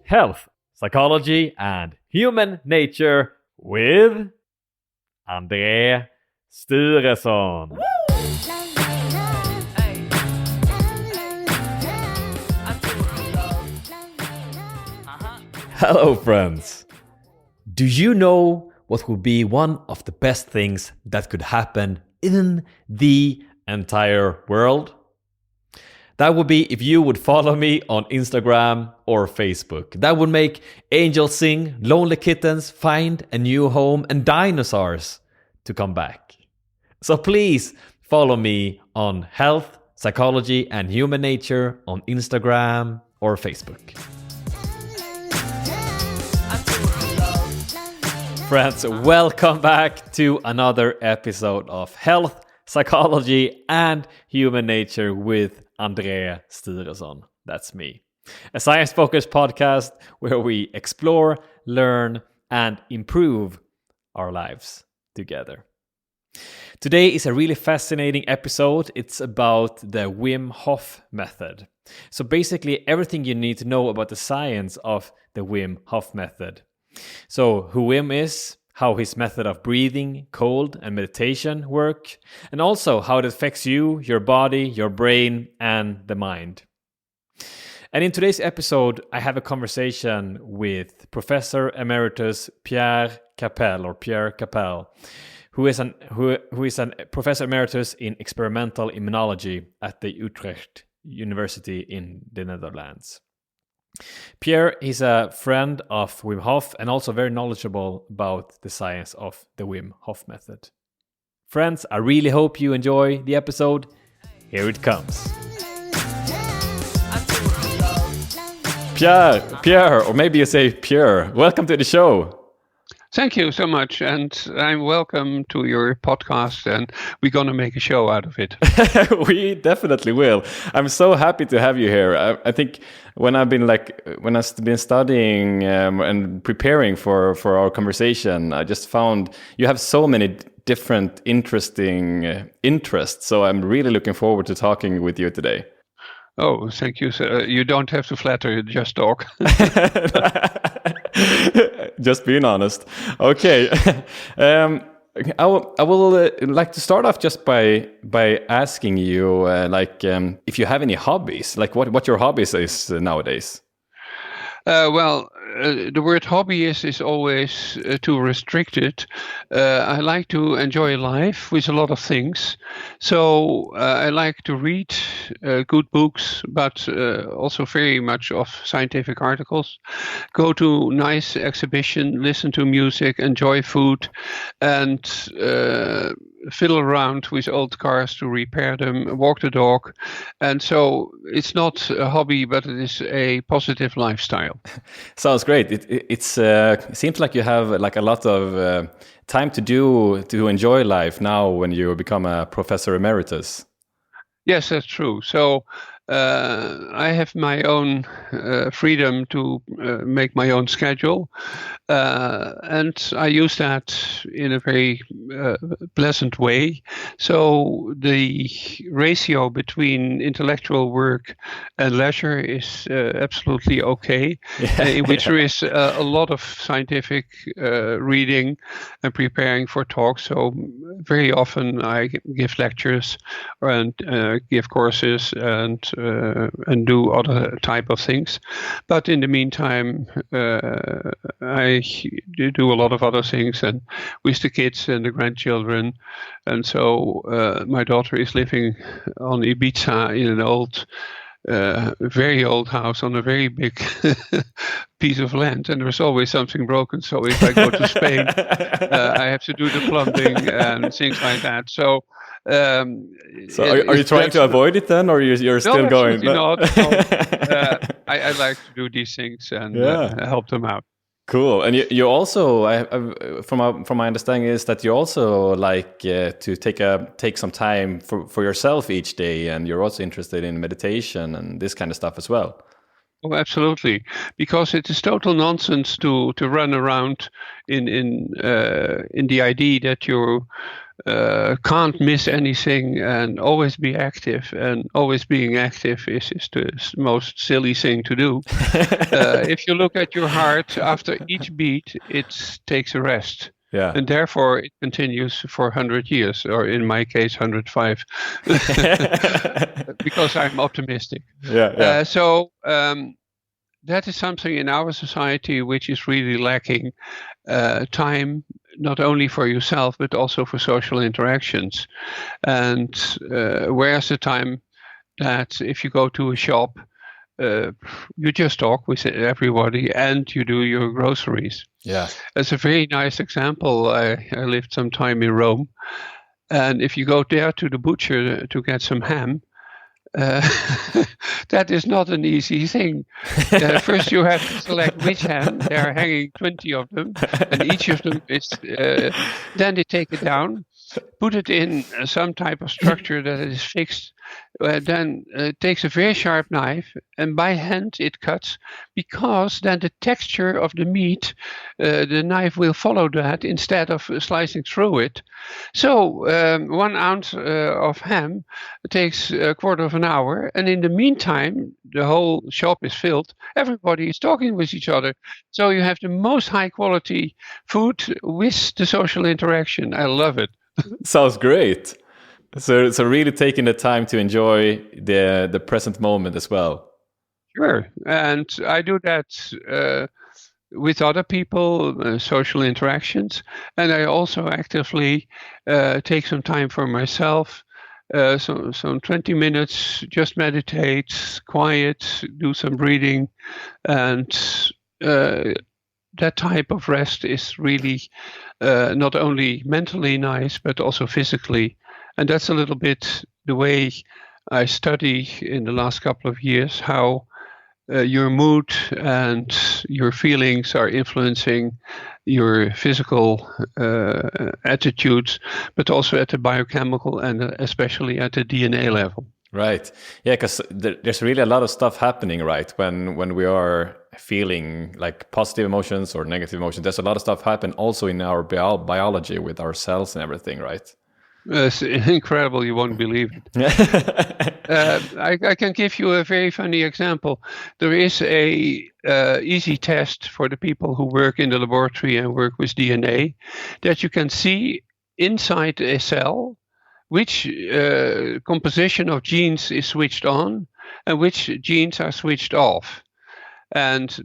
Health, Psychology, and Human Nature with André Sturesson. Hello, friends. Do you know what would be one of the best things that could happen in the entire world? That would be if you would follow me on Instagram or Facebook. That would make angels sing, lonely kittens find a new home, and dinosaurs to come back. So please follow me on Health, Psychology, and Human Nature on Instagram or Facebook. Friends, welcome back to another episode of Health, Psychology, and Human Nature with André Sturesson. That's me. A science-focused podcast where we explore, learn, and improve our lives together. Today is a really fascinating episode. It's about the Wim Hof Method. So basically everything you need to know about the science of the Wim Hof Method. So who Wim is, how his method of breathing, cold, and meditation work, and also how it affects you, your body, your brain, and the mind. And in today's episode, I have a conversation with Professor Emeritus Pierre Capel, who is an Professor Emeritus in experimental immunology at the Utrecht University in the Netherlands. Pierre is a friend of Wim Hof and also very knowledgeable about the science of the Wim Hof Method. Friends, I really hope you enjoy the episode. Here it comes. Pierre, or maybe you say Pierre, welcome to the show. Thank you so much, and I'm welcome to your podcast, and we're going to make a show out of it. We definitely will. I'm so happy to have you here. I think when I've been studying and preparing for our conversation, I just found you have so many different interesting interests. So I'm really looking forward to talking with you today. Oh, thank you. You don't have to flatter, just talk. Just being honest. Okay. I will like to start off just by asking you, if you have any hobbies, like what your hobbies is nowadays. The word hobby is always too restricted. I like to enjoy life with a lot of things. So I like to read good books, but also very much of scientific articles. Go to nice exhibition, listen to music, enjoy food, and fiddle around with old cars to repair them, walk the dog. And so it's not a hobby, but it is a positive lifestyle. Sounds great. It seems like you have like a lot of time to enjoy life now when you become a professor emeritus. Yes, that's true. So I have my own freedom to make my own schedule, and I use that in a very pleasant way. So the ratio between intellectual work and leisure is absolutely okay, in which there is a lot of scientific reading and preparing for talks. So very often I give lectures and give courses and do other type of things. But in the meantime, I do a lot of other things and with the kids and the grandchildren. And so my daughter is living on Ibiza in an old, very old house on a very big piece of land, and there's always something broken. So if I go to Spain, I have to do the plumbing and things like that. So are you trying to avoid it then, or you're still going? No, not. No. I like to do these things and help them out. Cool. And you also, from my understanding, is that you also like to take some time for yourself each day, and you're also interested in meditation and this kind of stuff as well. Oh, absolutely, because it is total nonsense to run around in the idea that you can't miss anything and always be active. And always being active is the most silly thing to do. If you look at your heart, after each beat, it takes a rest. Yeah. And therefore, it continues for 100 years, or in my case, 105, because I'm optimistic. Yeah. So that is something in our society which is really lacking, time, not only for yourself, but also for social interactions. And where's the time that if you go to a shop, you just talk with everybody and you do your groceries. Yeah. That's a very nice example. I lived some time in Rome. And if you go there to the butcher to get some ham, that is not an easy thing. First, you have to select which ham. There are hanging 20 of them, and each of them is. Then they take it down, put it in some type of structure that is fixed. Then it takes a very sharp knife, and by hand it cuts, because then the texture of the meat, the knife will follow that instead of slicing through it. So 1 ounce of ham takes a quarter of an hour, and in the meantime, the whole shop is filled. Everybody is talking with each other. So you have the most high quality food with the social interaction. I love it. Sounds great. So really taking the time to enjoy the present moment as well. Sure. And I do that with other people, social interactions. And I also actively take some time for myself. Some 20 minutes, just meditate, quiet, do some breathing. And that type of rest is really not only mentally nice, but also physically. And that's a little bit the way I study in the last couple of years, how your mood and your feelings are influencing your physical attitudes, but also at the biochemical and especially at the DNA level. Right. Yeah, because there's really a lot of stuff happening, right? When we are feeling like positive emotions or negative emotions, there's a lot of stuff happen also in our biology with our cells and everything, right? It's incredible. You won't believe it. I can give you a very funny example. There is a easy test for the people who work in the laboratory and work with DNA, that you can see inside a cell which composition of genes is switched on and which genes are switched off. And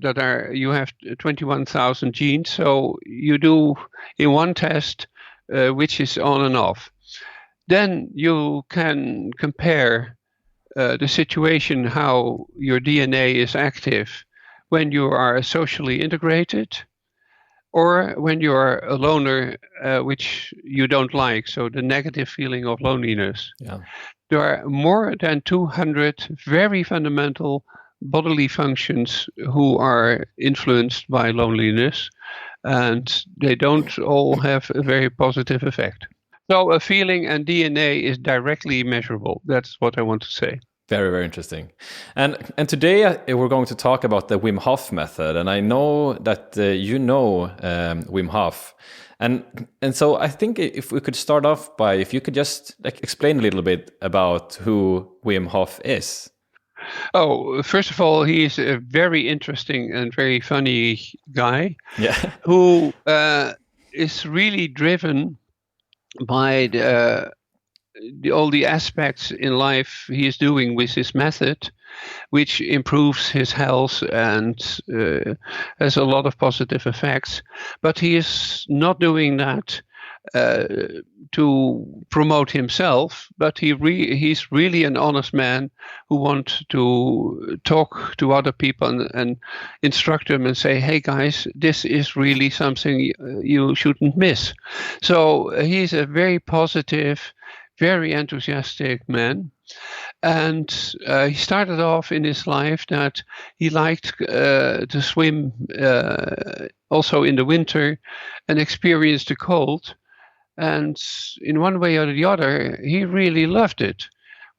you have 21,000 genes. So you do in one test which is on and off. Then you can compare the situation, how your DNA is active when you are socially integrated or when you are a loner, which you don't like. So the negative feeling of loneliness. Yeah. There are more than 200 very fundamental bodily functions who are influenced by loneliness, and they don't all have a very positive effect. So a feeling and DNA is directly measurable. That's what I want to say. Very, very interesting. And today we're going to talk about the Wim Hof method. And I know that you know Wim Hof. And so I think if we could start off by, if you could just explain a little bit about who Wim Hof is. Oh, first of all, he is a very interesting and very funny guy. Yeah. Who is really driven by all the aspects in life he is doing with his method, which improves his health and has a lot of positive effects. But he is not doing that to promote himself, but he's really an honest man who wants to talk to other people and instruct them and say, hey guys, this is really something you shouldn't miss. So he's a very positive, very enthusiastic man. And he started off in his life that he liked to swim also in the winter and experience the cold. And in one way or the other, he really loved it,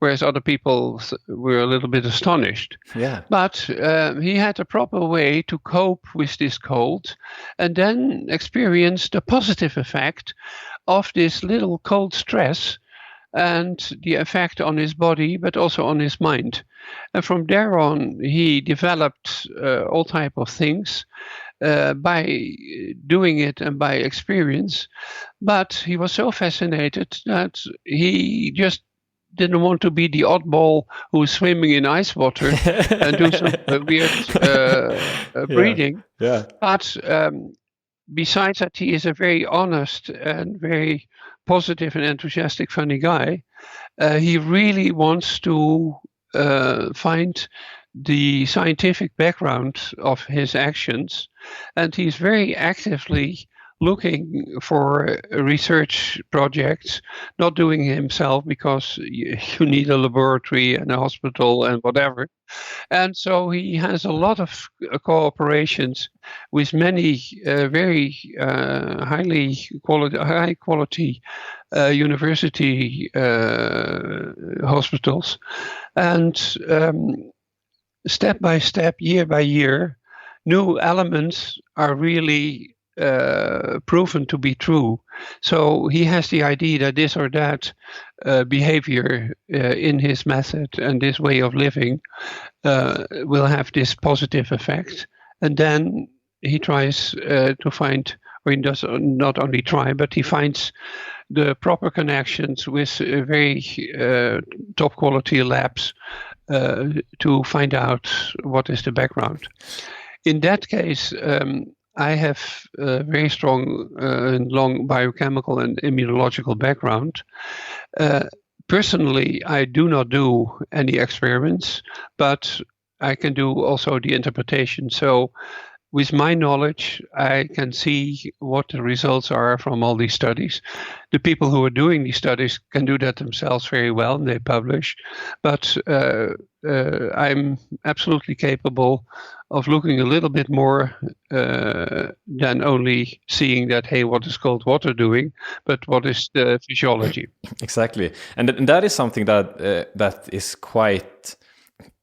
whereas other people were a little bit astonished. Yeah. But he had a proper way to cope with this cold and then experience the positive effect of this little cold stress and the effect on his body, but also on his mind. And from there on, he developed all type of things by doing it and by experience. But he was so fascinated that he just didn't want to be the oddball who's swimming in ice water and do some weird breathing. Yeah. But besides that, he is a very honest and very positive and enthusiastic, funny guy. He really wants to find the scientific background of his actions, and he's very actively looking for research projects, not doing it himself because you need a laboratory and a hospital and whatever. And so he has a lot of cooperations with many very high quality university hospitals, and step by step, year by year, new elements are really proven to be true. So he has the idea that this or that behavior in his method and this way of living will have this positive effect. And then he tries to find, or he does not only try, but he finds the proper connections with very top quality labs to find out what is the background. In that case, I have a very strong and long biochemical and immunological background. Personally, I do not do any experiments, but I can do also the interpretation. So with my knowledge, I can see what the results are from all these studies. The people who are doing these studies can do that themselves very well, and they publish. But I'm absolutely capable of looking a little bit more than only seeing that, hey, what is cold water doing, but what is the physiology? Exactly, and that is something that is quite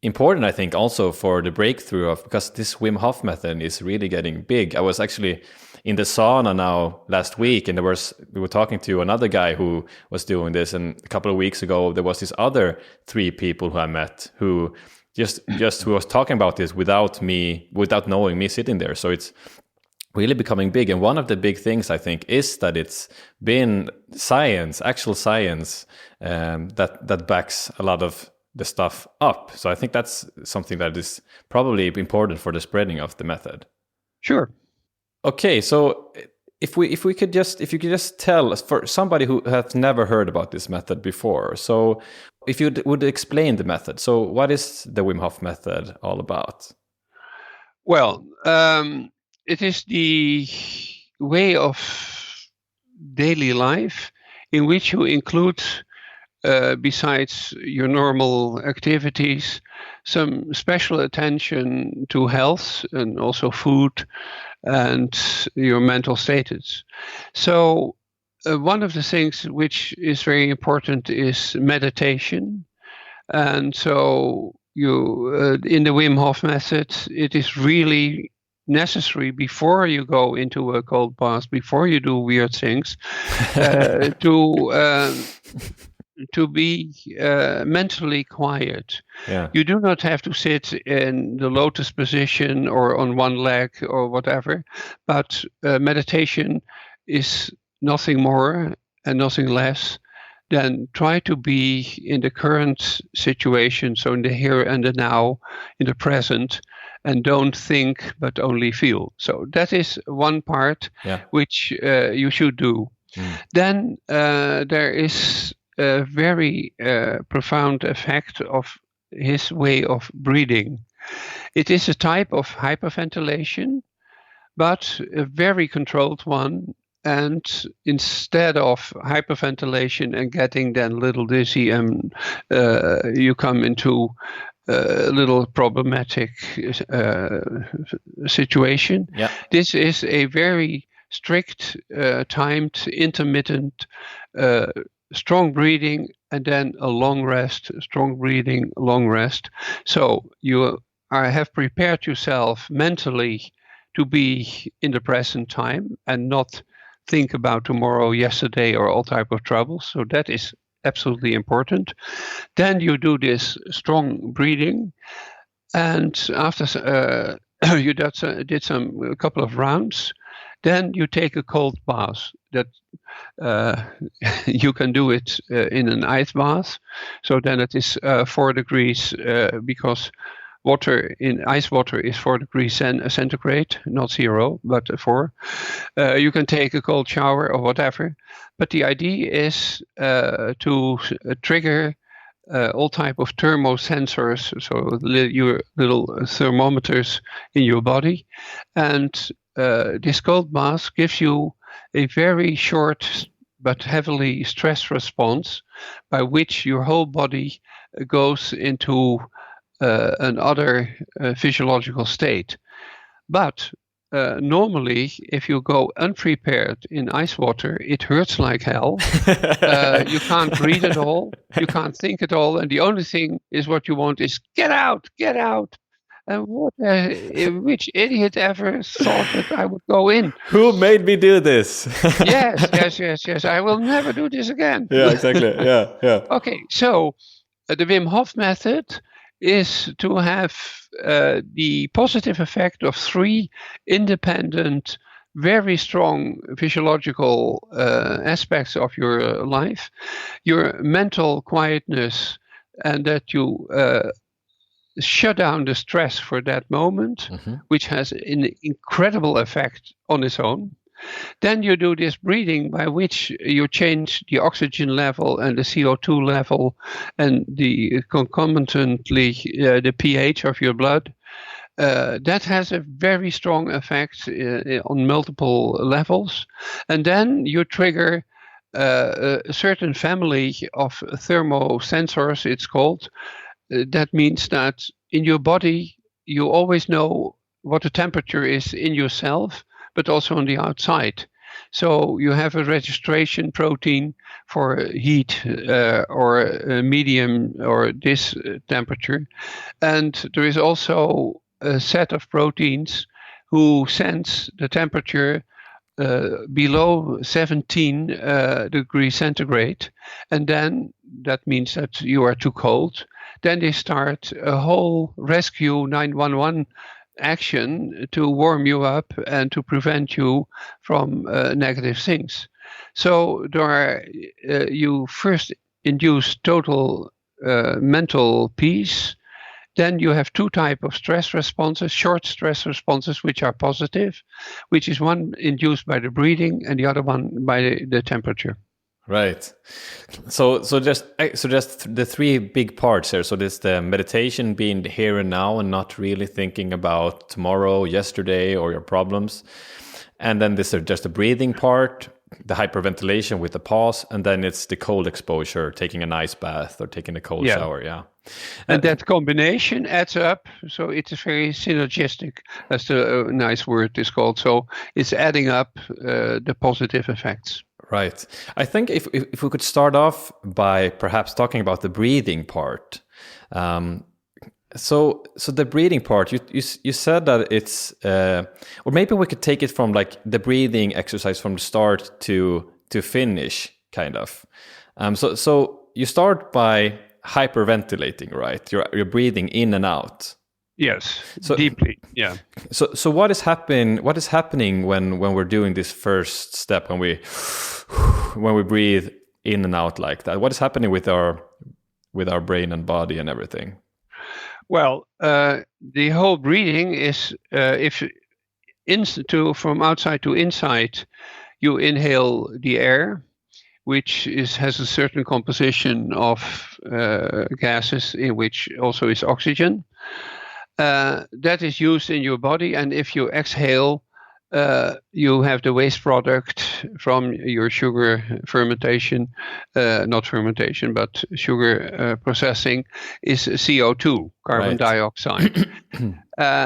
important, I think, also for the breakthrough of, because this Wim Hof method is really getting big. I was actually in the sauna now last week, and we were talking to another guy who was doing this, and a couple of weeks ago there was this other 3 people who I met who just who was talking about this without knowing me sitting there. So it's really becoming big, and one of the big things I think is that it's been science, actual science, that backs a lot of the stuff up. So I think that's something that is probably important for the spreading of the method. Sure. Okay, so if you could just tell us, for somebody who has never heard about this method before, so if you would explain the method. So what is the Wim Hof method all about? Well, it is the way of daily life in which you include, besides your normal activities, some special attention to health and also food and your mental status. So one of the things which is very important is meditation. And so you in the Wim Hof method, it is really necessary before you go into a cold bath, before you do weird things, to be mentally quiet. Yeah. You do not have to sit in the lotus position or on one leg or whatever, but meditation is nothing more and nothing less than try to be in the current situation, so in the here and the now, in the present, and don't think but only feel. So that is one part which you should do. Then there is a very profound effect of his way of breathing. It is a type of hyperventilation, but a very controlled one. And instead of hyperventilation and getting then a little dizzy and you come into a little problematic situation, this is a very strict, timed, intermittent, strong breathing, and then a long rest, strong breathing, long rest. So you have prepared yourself mentally to be in the present time and not think about tomorrow, yesterday, or all type of troubles. So that is absolutely important. Then you do this strong breathing, and after you did a couple of rounds, then you take a cold bath. That you can do it in an ice bath. So then it is 4 degrees because ice water is 4 degrees centigrade, not 0, but 4. You can take a cold shower or whatever. But the idea is to trigger all type of thermosensors, so your little thermometers in your body. And this cold bath gives you a very short but heavily stressed response by which your whole body goes into another physiological state. But normally, if you go unprepared in ice water, it hurts like hell. You can't breathe at all. You can't think at all. And the only thing is what you want is get out, get out. And which idiot ever thought that I would go in? Who made me do this? Yes. I will never do this again. Yeah, exactly. Yeah. Okay, so the Wim Hof method is to have the positive effect of 3 independent, very strong physiological aspects of your life. Your mental quietness, and that you shut down the stress for that moment, which has an incredible effect on its own. Then you do this breathing by which you change the oxygen level and the CO2 level and the concomitantly the pH of your blood. That has a very strong effect on multiple levels. And then you trigger a certain family of thermosensors, it's called. That means that in your body, you always know what the temperature is in yourself, but also on the outside. So you have a registration protein for heat or medium or this temperature. And there is also a set of proteins who sense the temperature below 17 degrees centigrade. And then that means that you are too cold. Then they start a whole rescue 911 action to warm you up and to prevent you from negative things. So you first induce total mental peace. Then you have 2 types of stress responses, short stress responses, which are positive, which is one induced by the breathing and the other one by the temperature. Right. So just the 3 big parts here. So there's the meditation, being here and now and not really thinking about tomorrow, yesterday, or your problems. And then there's just the breathing part, the hyperventilation with the pause, and then it's the cold exposure, taking a nice bath or taking a cold shower. Yeah. And that combination adds up. So it is very synergistic, as the nice word is called. So it's adding up the positive effects. Right. I think if we could start off by perhaps talking about the breathing part. So the breathing part, you said that it's, or maybe we could take it from like the breathing exercise from the start to finish, kind of. So you start by hyperventilating, right? You're breathing in and out. Yes, so deeply. Yeah. So what is happening when we're doing this first step, when we breathe in and out like that? What is happening with our brain and body and everything? Well, the whole breathing is from outside to inside, you inhale the air, which has a certain composition of gases, in which also is oxygen. That is used in your body, and if you exhale, you have the waste product from your sugar fermentation, not fermentation, but sugar processing, is CO2, carbon dioxide.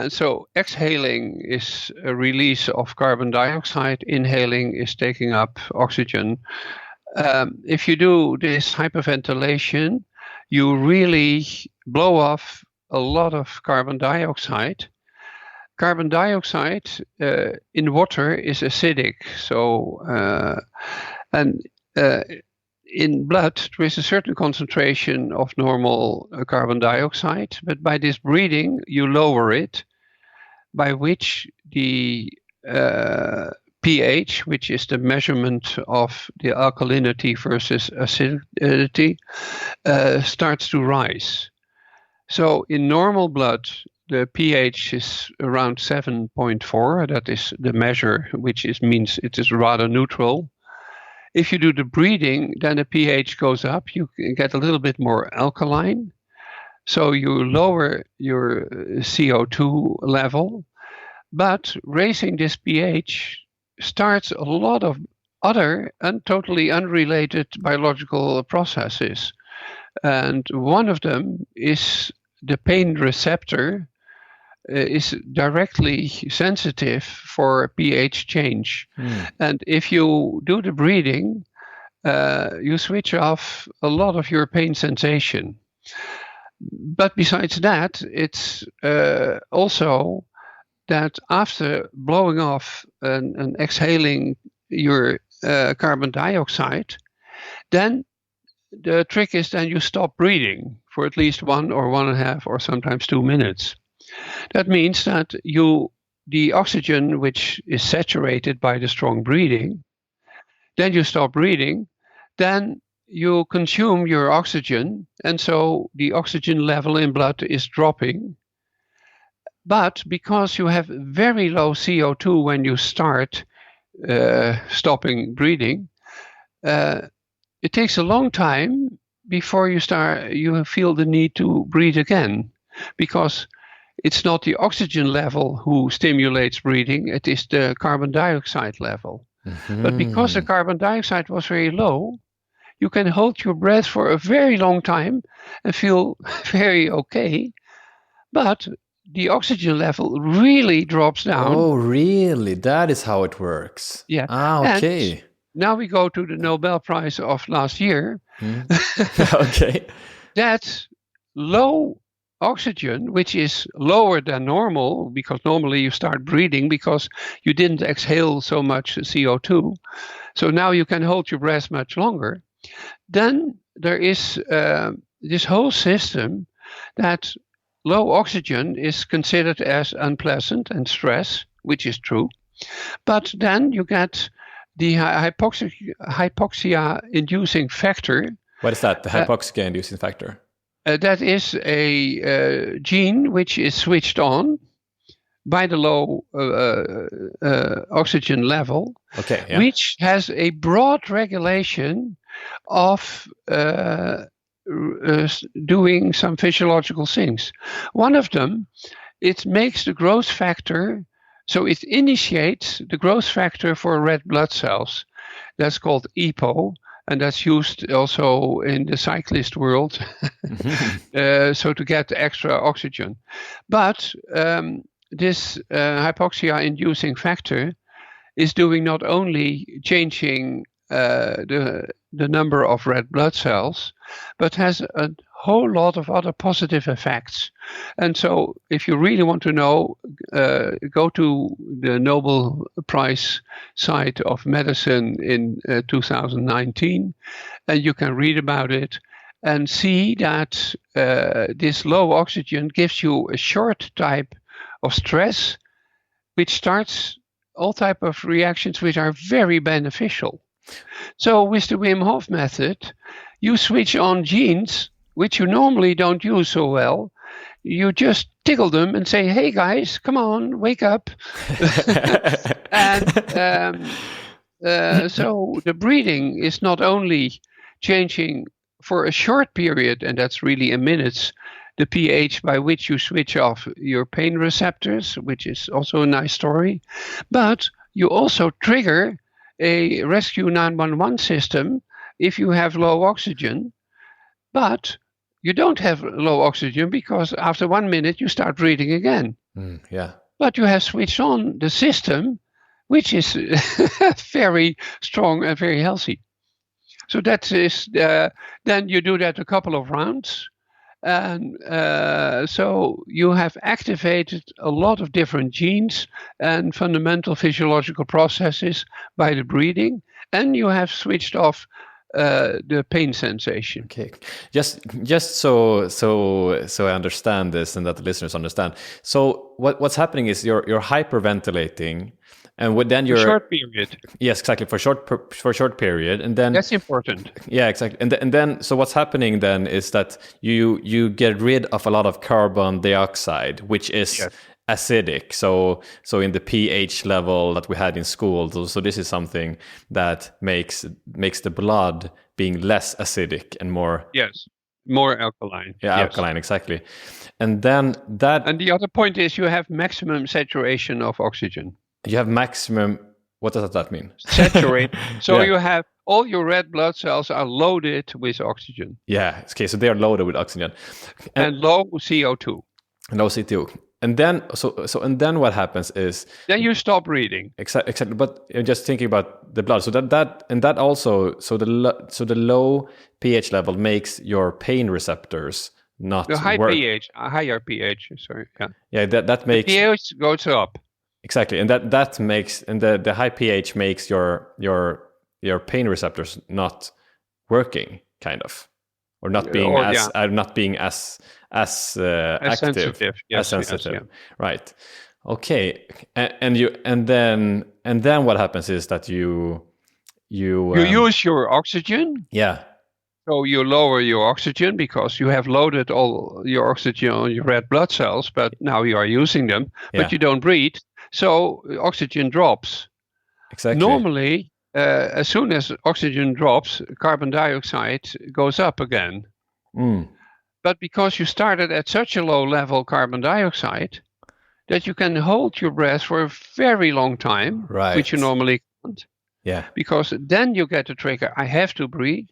So exhaling is a release of carbon dioxide, inhaling is taking up oxygen. If you do this hyperventilation, you really blow off a lot of carbon dioxide. carbon dioxide in water is acidic. So, and in blood, there is a certain concentration of normal carbon dioxide, but by this breathing, you lower it, by which the pH, which is the measurement of the alkalinity versus acidity, starts to rise. So in normal blood, the pH is around 7.4. That is the measure, which means it is rather neutral. If you do the breathing, then the pH goes up. You get a little bit more alkaline. So you lower your CO2 level. But raising this pH starts a lot of other and totally unrelated biological processes. And one of them is the pain receptor is directly sensitive for pH change. And if you do the breathing, you switch off a lot of your pain sensation. But besides that, it's also that after blowing off and exhaling your carbon dioxide, then the trick is then you stop breathing for at least 1 or 1.5 or sometimes 2 minutes. That means that the oxygen which is saturated by the strong breathing, then you stop breathing, then you consume your oxygen, and so the oxygen level in blood is dropping. But because you have very low CO2 when you start stopping breathing, it takes a long time before you feel the need to breathe again, because it's not the oxygen level who stimulates breathing, it is the carbon dioxide level. But because the carbon dioxide was very low, you can hold your breath for a very long time and feel very okay. But the oxygen level really drops down. Oh, really? That is how it works. Yeah. Okay. And now we go to the Nobel Prize of last year. Okay. That low oxygen, which is lower than normal, because normally you start breathing because you didn't exhale so much CO2. So now you can hold your breath much longer. Then there is this whole system that low oxygen is considered as unpleasant and stress, which is true. But then you get the hypoxia-inducing factor. What is that, the hypoxia-inducing factor? That is a gene which is switched on by the low oxygen level, which has a broad regulation of doing some physiological things. One of them, it makes the growth factor, so it initiates the growth factor for red blood cells. That's called EPO, and that's used also in the cyclist world, so to get extra oxygen. But this hypoxia-inducing factor is doing not only changing the number of red blood cells, but has a whole lot of other positive effects. And so if you really want to know, go to the Nobel Prize site of medicine in 2019, and you can read about it and see that this low oxygen gives you a short type of stress, which starts all type of reactions which are very beneficial. So with the Wim Hof method, you switch on genes which you normally don't use so well. You just tickle them and say, hey guys, come on, wake up. And so the breathing is not only changing for a short period, and that's really in minutes, the pH by which you switch off your pain receptors, which is also a nice story, but you also trigger a rescue 911 system if you have low oxygen, but you don't have low oxygen because after 1 minute you start breathing again. But you have switched on the system, which is very strong and very healthy. So that is, then you do that a couple of rounds, And so you have activated a lot of different genes and fundamental physiological processes by the breathing, and you have switched off the pain sensation. Okay, just so I understand this and that the listeners understand. So what's happening is you're hyperventilating, and then you're short period. Yes, exactly, for short period, and then that's important. Yeah, exactly, and then so what's happening then is that you get rid of a lot of carbon dioxide, which is Yes. acidic. So in the pH level that we had in school, so this is something that makes the blood being less acidic and more more alkaline. Yeah, yes. Alkaline, exactly. And then that And the other point is you have maximum saturation of oxygen. You have maximum. What does that mean? Saturate. So Yeah. you have all your red blood cells are loaded with oxygen. Yeah. Okay. So they are loaded with oxygen and low CO2. Low CO2. And then and then what happens is then you stop breathing. Exactly. But just thinking about the blood. So that also the low pH level makes your pain receptors not The high work. pH, a higher pH. Sorry. Yeah. Yeah. That makes the pH goes up. Exactly, and that makes the high pH makes your pain receptors not working, kind of, or not being as active, sensitive. Yes, as sensitive. yes, yeah. Right. Okay, and then what happens is that you use your oxygen. Yeah. So you lower your oxygen because you have loaded all your oxygen on your red blood cells, but now you are using them, but you don't breathe. So oxygen drops. Exactly. Normally, as soon as oxygen drops, carbon dioxide goes up again. But because you started at such a low level carbon dioxide that you can hold your breath for a very long time, right, which you normally can't. Yeah. Because then you get the trigger, I have to breathe.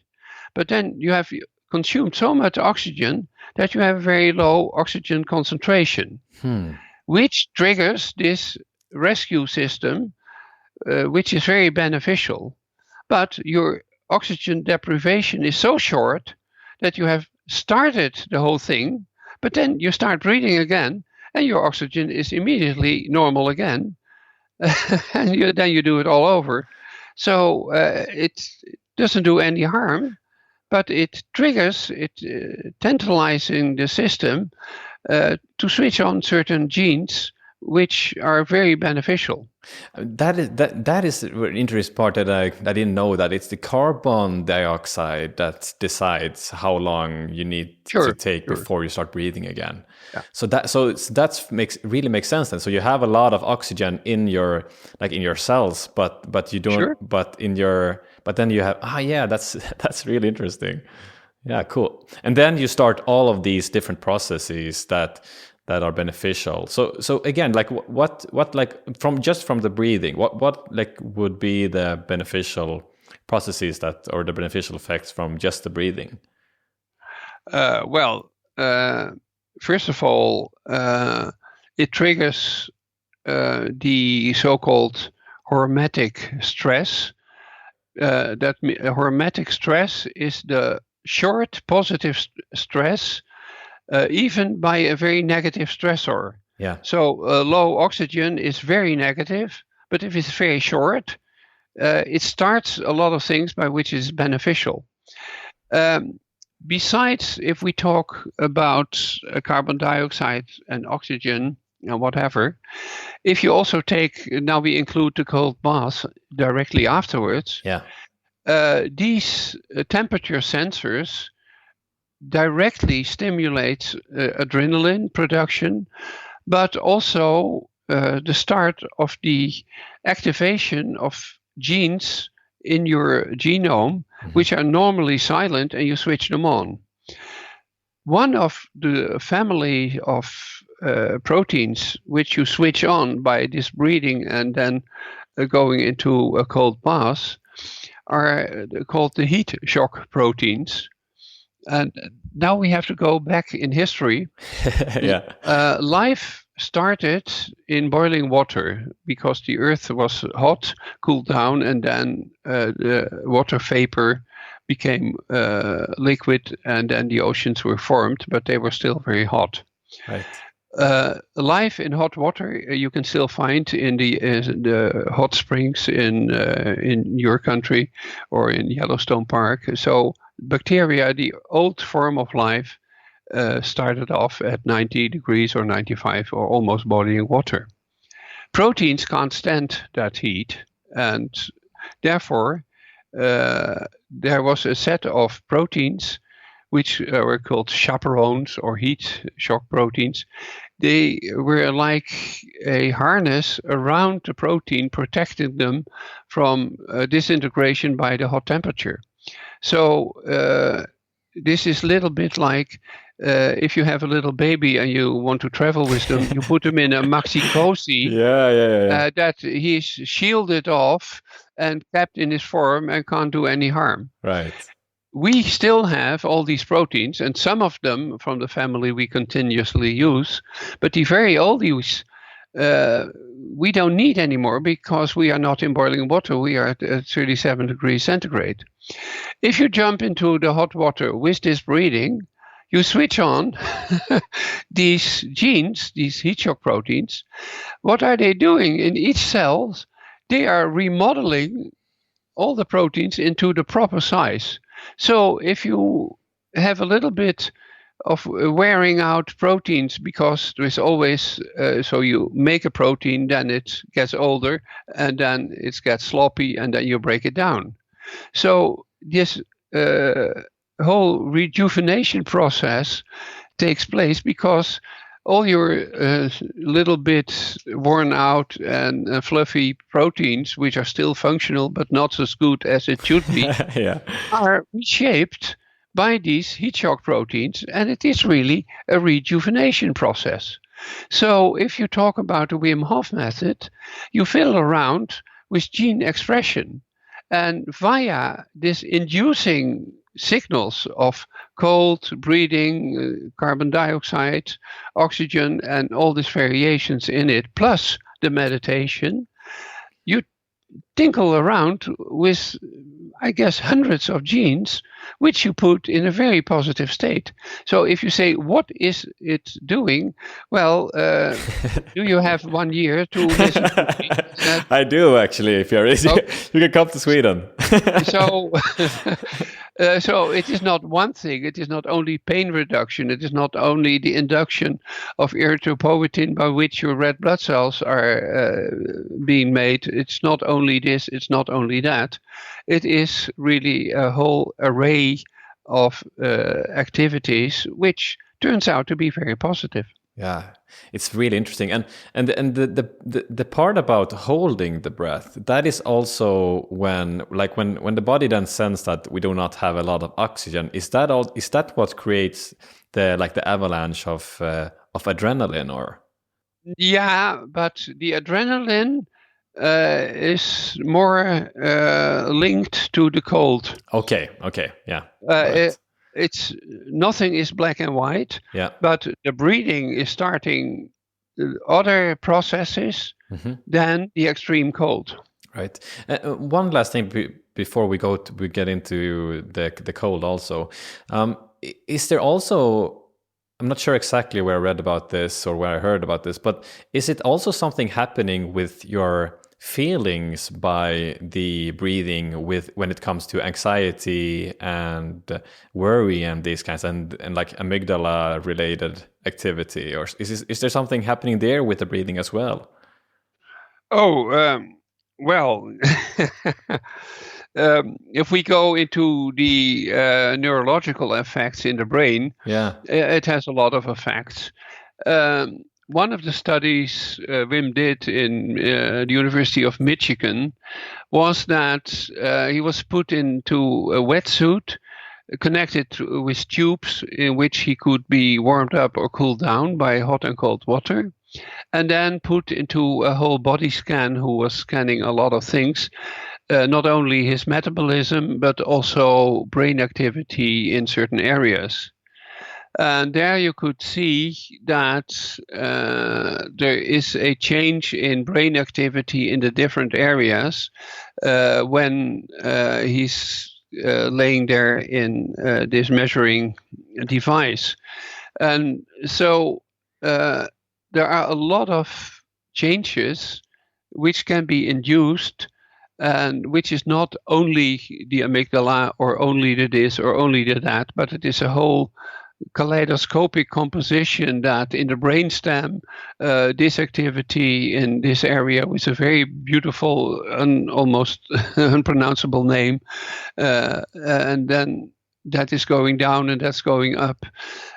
But then you have consumed so much oxygen that you have a very low oxygen concentration, which triggers this rescue system, which is very beneficial. But your oxygen deprivation is so short that you have started the whole thing, but then you start breathing again, and your oxygen is immediately normal again, and then you do it all over. So it doesn't do any harm, but it triggers, tantalizing the system to switch on certain genes which are very beneficial. That is an interesting part that I didn't know, that it's the carbon dioxide that decides how long you need to take before you start breathing again. Yeah. So that really makes sense then. So you have a lot of oxygen in your cells, but you don't. But then you have that's really interesting. Yeah, cool. And then you start all of these different processes that are beneficial. So again, like what like from the breathing, what like would be the beneficial processes or the beneficial effects from just the breathing? First of all, it triggers the so-called hormetic stress. That hormetic stress is the short positive stress, even by a very negative stressor. Yeah. So low oxygen is very negative, but if it's very short, it starts a lot of things by which is beneficial. Besides, if we talk about carbon dioxide and oxygen and whatever, if you also take, now we include the cold bath directly afterwards, these temperature sensors directly stimulate adrenaline production, but also the start of the activation of genes in your genome, which are normally silent, and you switch them on. One of the family of proteins which you switch on by this breathing and then going into a cold bath are called the heat shock proteins. And now we have to go back in history. Life started in boiling water because the earth was hot, cooled down, and then the water vapor became liquid, and then the oceans were formed, but they were still very hot. Right. Life in hot water you can still find in the hot springs in your country or in Yellowstone Park. So bacteria, the old form of life, started off at 90 degrees or 95 or almost boiling water. Proteins can't stand that heat, and therefore there was a set of proteins which were called chaperones or heat shock proteins. They were like a harness around the protein, protecting them from disintegration by the hot temperature. So this is a little bit like if you have a little baby and you want to travel with them, you put them in a maxi cozy that he's shielded off and kept in his form and can't do any harm. Right. We still have all these proteins, and some of them from the family we continuously use, but the very oldies we don't need anymore because we are not in boiling water. We are at 37 degrees centigrade. If you jump into the hot water with this breathing, you switch on these genes, these heat shock proteins. What are they doing in each cell? They are remodeling all the proteins into the proper size. So if you have a little bit of wearing out proteins, because there is always, so you make a protein, then it gets older, and then it gets sloppy, and then you break it down. So this whole rejuvenation process takes place because all your little bit worn out and fluffy proteins, which are still functional but not as good as it should be, are reshaped by these heat shock proteins, and it is really a rejuvenation process. So if you talk about the Wim Hof method, you fiddle around with gene expression, and via this inducing signals of cold, breathing, carbon dioxide, oxygen, and all these variations in it, plus the meditation, you tinkle around with, I guess, hundreds of genes, which you put in a very positive state. So if you say, what is it doing? Well, do you have 1 year to listen to me? I do, actually, if you're easy. Okay. You can come to Sweden. So it is not one thing. It is not only pain reduction. It is not only the induction of erythropoietin by which your red blood cells are being made. It's not only this. It's not only that. It is really a whole array of activities, which turns out to be very positive. Yeah, it's really interesting, and the part about holding the breath, that is also when the body then senses that we do not have a lot of oxygen. Is that what creates the avalanche of adrenaline, or? Yeah, but the adrenaline is more linked to the cold. Okay, yeah. Right. It's nothing is black and white, but the breathing is starting other processes than the extreme cold. Right. One last thing before we get into the cold also. Is there also, I'm not sure exactly where I read about this or where I heard about this, but is it also something happening with your feelings by the breathing when it comes to anxiety and worry and these kinds and like amygdala related activity, or is there something happening there with the breathing as well? Well, if we go into the neurological effects in the brain, it has a lot of effects. One of the studies Wim did in the University of Michigan was that he was put into a wetsuit connected with tubes in which he could be warmed up or cooled down by hot and cold water, and then put into a whole body scan who was scanning a lot of things, not only his metabolism, but also brain activity in certain areas. And there you could see that there is a change in brain activity in the different areas when he's laying there in this measuring device. And so there are a lot of changes which can be induced, and which is not only the amygdala or only the this or only the that, but it is a whole kaleidoscopic composition that in the brainstem, this activity in this area with a very beautiful, almost unpronounceable name, and then that is going down and that's going up.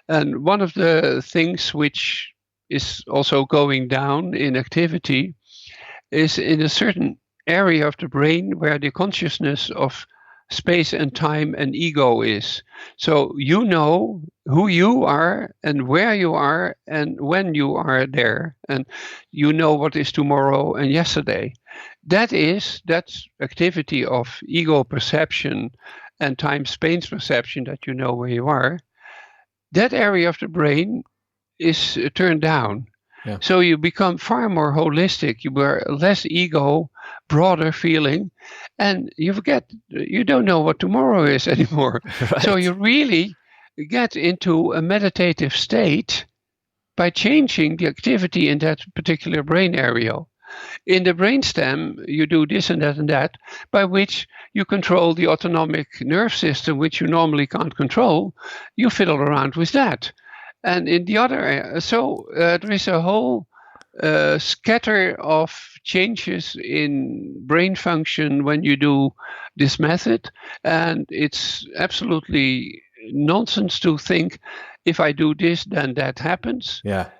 And one of the things which is also going down in activity is in a certain area of the brain where the consciousness of space and time and ego is. So you know who you are and where you are and when you are there, and you know what is tomorrow and yesterday. That's activity of ego perception and time-space perception, that you know where you are. That area of the brain is turned down. Yeah. So you become far more holistic. You are less ego, broader feeling, and you forget, you don't know what tomorrow is anymore. Right. So you really get into a meditative state by changing the activity in that particular brain area. In the brainstem, you do this and that and that, by which you control the autonomic nerve system, which you normally can't control. You fiddle around with that. And in the other area, so there is a whole scatter of changes in brain function when you do this method. And it's absolutely nonsense to think, if I do this, then that happens. Yeah.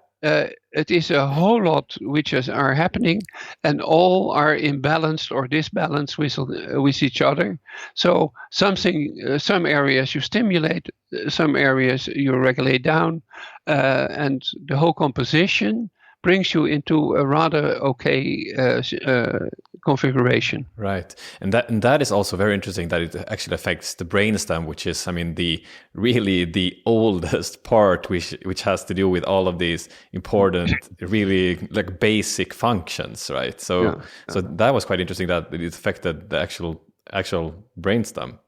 It is a whole lot which are happening, and all are imbalanced or disbalanced with each other. So some areas you stimulate, some areas you regulate down, and the whole composition brings you into a rather okay configuration. Right, and that is also very interesting, that it actually affects the brainstem, which is, I mean, the oldest part, which has to do with all of these important, really like basic functions, right? So so that was quite interesting that it affected the actual brainstem.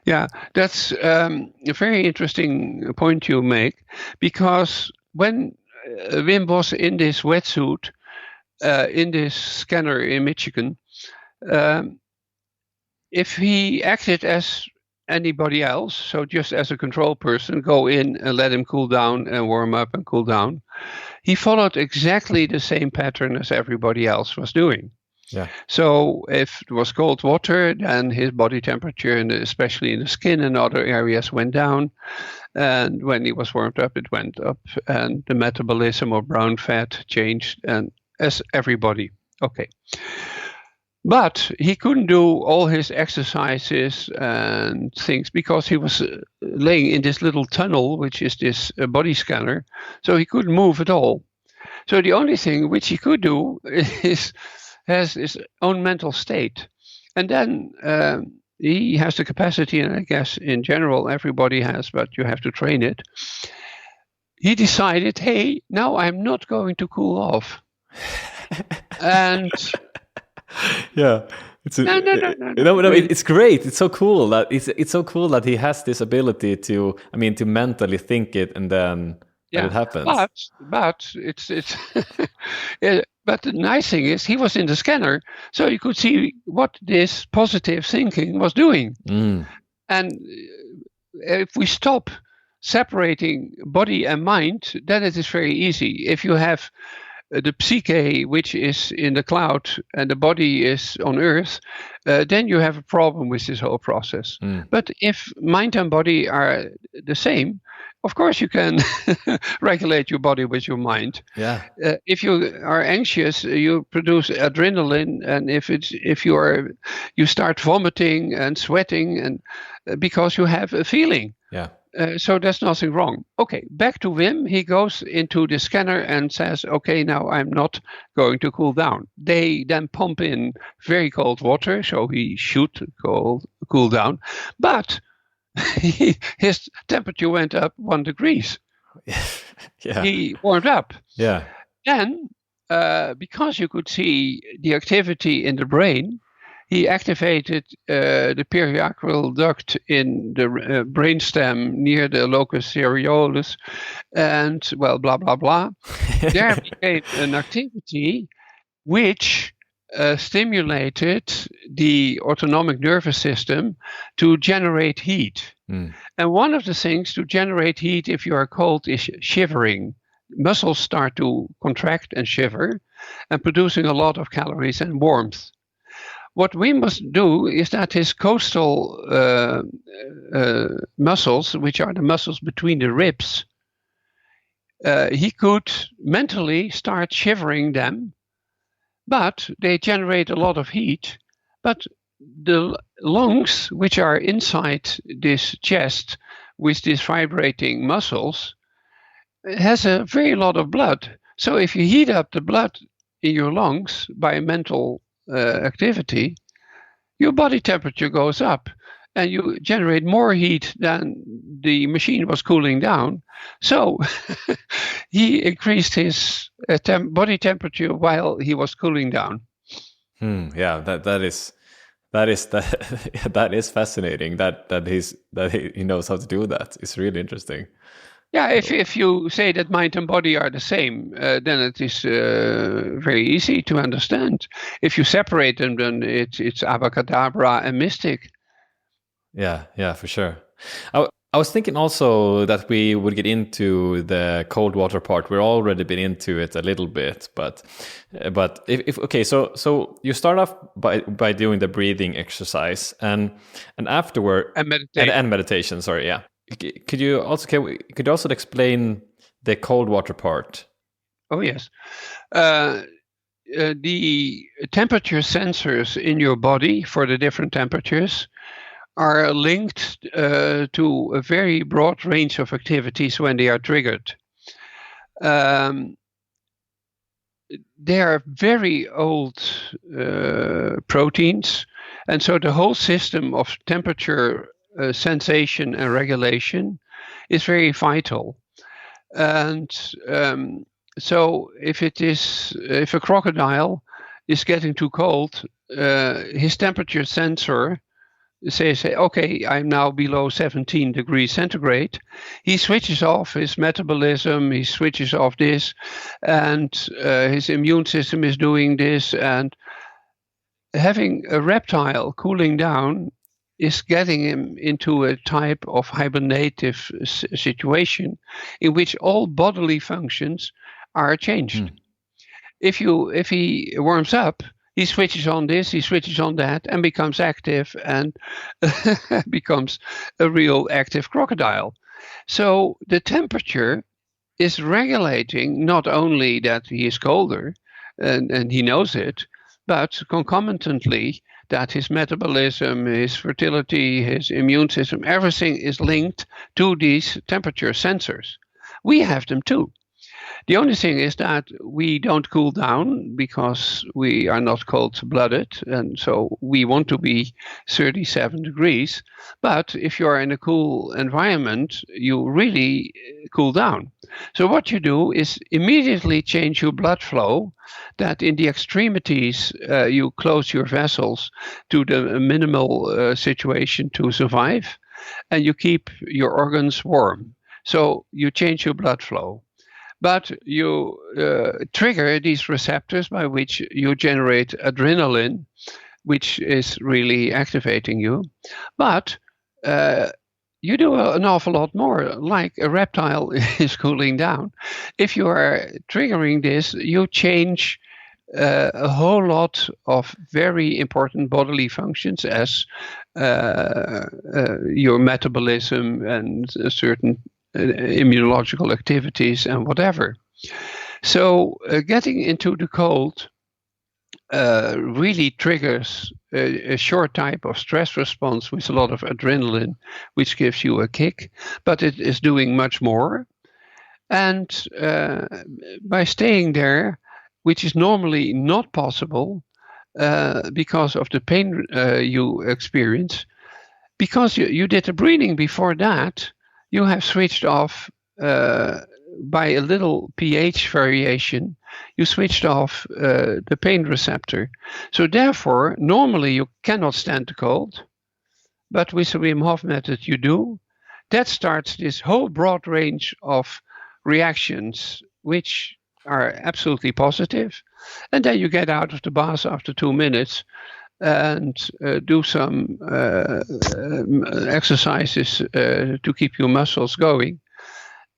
Yeah, that's a very interesting point you make, because when Wim was in this wetsuit, in this scanner in Michigan, if he acted as anybody else, so just as a control person, go in and let him cool down and warm up and cool down, he followed exactly the same pattern as everybody else was doing. Yeah. So if it was cold water, then his body temperature, and especially in the skin and other areas, went down. And when he was warmed up, it went up. And the metabolism of brown fat changed, and as everybody. Okay. But he couldn't do all his exercises and things because he was laying in this little tunnel, which is this body scanner. So he couldn't move at all. So the only thing which he could do is has his own mental state. And then he has the capacity, and I guess in general everybody has, but you have to train it. He decided, hey, now I'm not going to cool off. And yeah, it's great. It's so cool that it's so cool that he has this ability to, I mean, to mentally think it, and then it happens. But it's but the nice thing is he was in the scanner, so you could see what this positive thinking was doing. And if we stop separating body and mind, then it is very easy. If you have the psyche, which is in the cloud, and the body is on earth, then you have a problem with this whole process. But if mind and body are the same, of course you can regulate your body with your mind. Yeah. If you are anxious, you produce adrenaline, and if you start vomiting and sweating, and because you have a feeling. Yeah. So there's nothing wrong. Okay, back to Wim. He goes into the scanner and says, okay, now I'm not going to cool down. They then pump in very cold water, so he should cool down. But his temperature went up 1 degree. Yeah. He warmed up. Yeah. Then, because you could see the activity in the brain, he activated the periaqueal duct in the brainstem near the locus cerebrus, and well, blah blah blah. There became an activity which stimulated the autonomic nervous system to generate heat. And one of the things to generate heat if you are cold is shivering. Muscles start to contract and shiver, and producing a lot of calories and warmth. What we must do is that his coastal muscles, which are the muscles between the ribs, he could mentally start shivering them, but they generate a lot of heat. But the lungs, which are inside this chest with these vibrating muscles, has a very lot of blood. So if you heat up the blood in your lungs by mental activity, your body temperature goes up and you generate more heat than the machine was cooling down. So he increased his body temperature while he was cooling down. Yeah, that is fascinating. That he knows how to do that. It's really interesting. Yeah, if you say that mind and body are the same, then it is very easy to understand. If you separate them, then it's abracadabra and mystic. Yeah, for sure. I was thinking also that we would get into the cold water part. We've already been into it a little bit, but if okay, so you start off by doing the breathing exercise and afterward And meditation. And meditation. Sorry, yeah. Could you also explain the cold water part? Oh yes. The temperature sensors in your body for the different temperatures are linked to a very broad range of activities when they are triggered. They are very old proteins, and so the whole system of temperature sensation and regulation is very vital. And so if a crocodile is getting too cold, his temperature sensor says, okay, I'm now below 17 degrees centigrade. He switches off his metabolism, he switches off this, and his immune system is doing this. And having a reptile cooling down is getting him into a type of hibernative situation in which all bodily functions are changed. If he warms up, he switches on this, he switches on that, and becomes active and becomes a real active crocodile. So the temperature is regulating not only that he is colder, and he knows it, but concomitantly that his metabolism, his fertility, his immune system, everything is linked to these temperature sensors. We have them too. The only thing is that we don't cool down because we are not cold-blooded, and so we want to be 37 degrees. But if you are in a cool environment, you really cool down. So what you do is immediately change your blood flow, that in the extremities you close your vessels to the minimal situation to survive, and you keep your organs warm. So you change your blood flow. But you trigger these receptors by which you generate adrenaline, which is really activating you. But you do an awful lot more, like a reptile is cooling down. If you are triggering this, you change a whole lot of very important bodily functions as your metabolism and certain immunological activities and whatever. So getting into the cold really triggers a short type of stress response with a lot of adrenaline, which gives you a kick, but it is doing much more. And by staying there, which is normally not possible because of the pain you experience, because you did the breathing before that, you have switched off by a little pH variation, you switched off the pain receptor. So therefore, normally you cannot stand the cold, but with the Wim Hof method you do. That starts this whole broad range of reactions, which are absolutely positive. And then you get out of the bath after 2 minutes and do some exercises to keep your muscles going.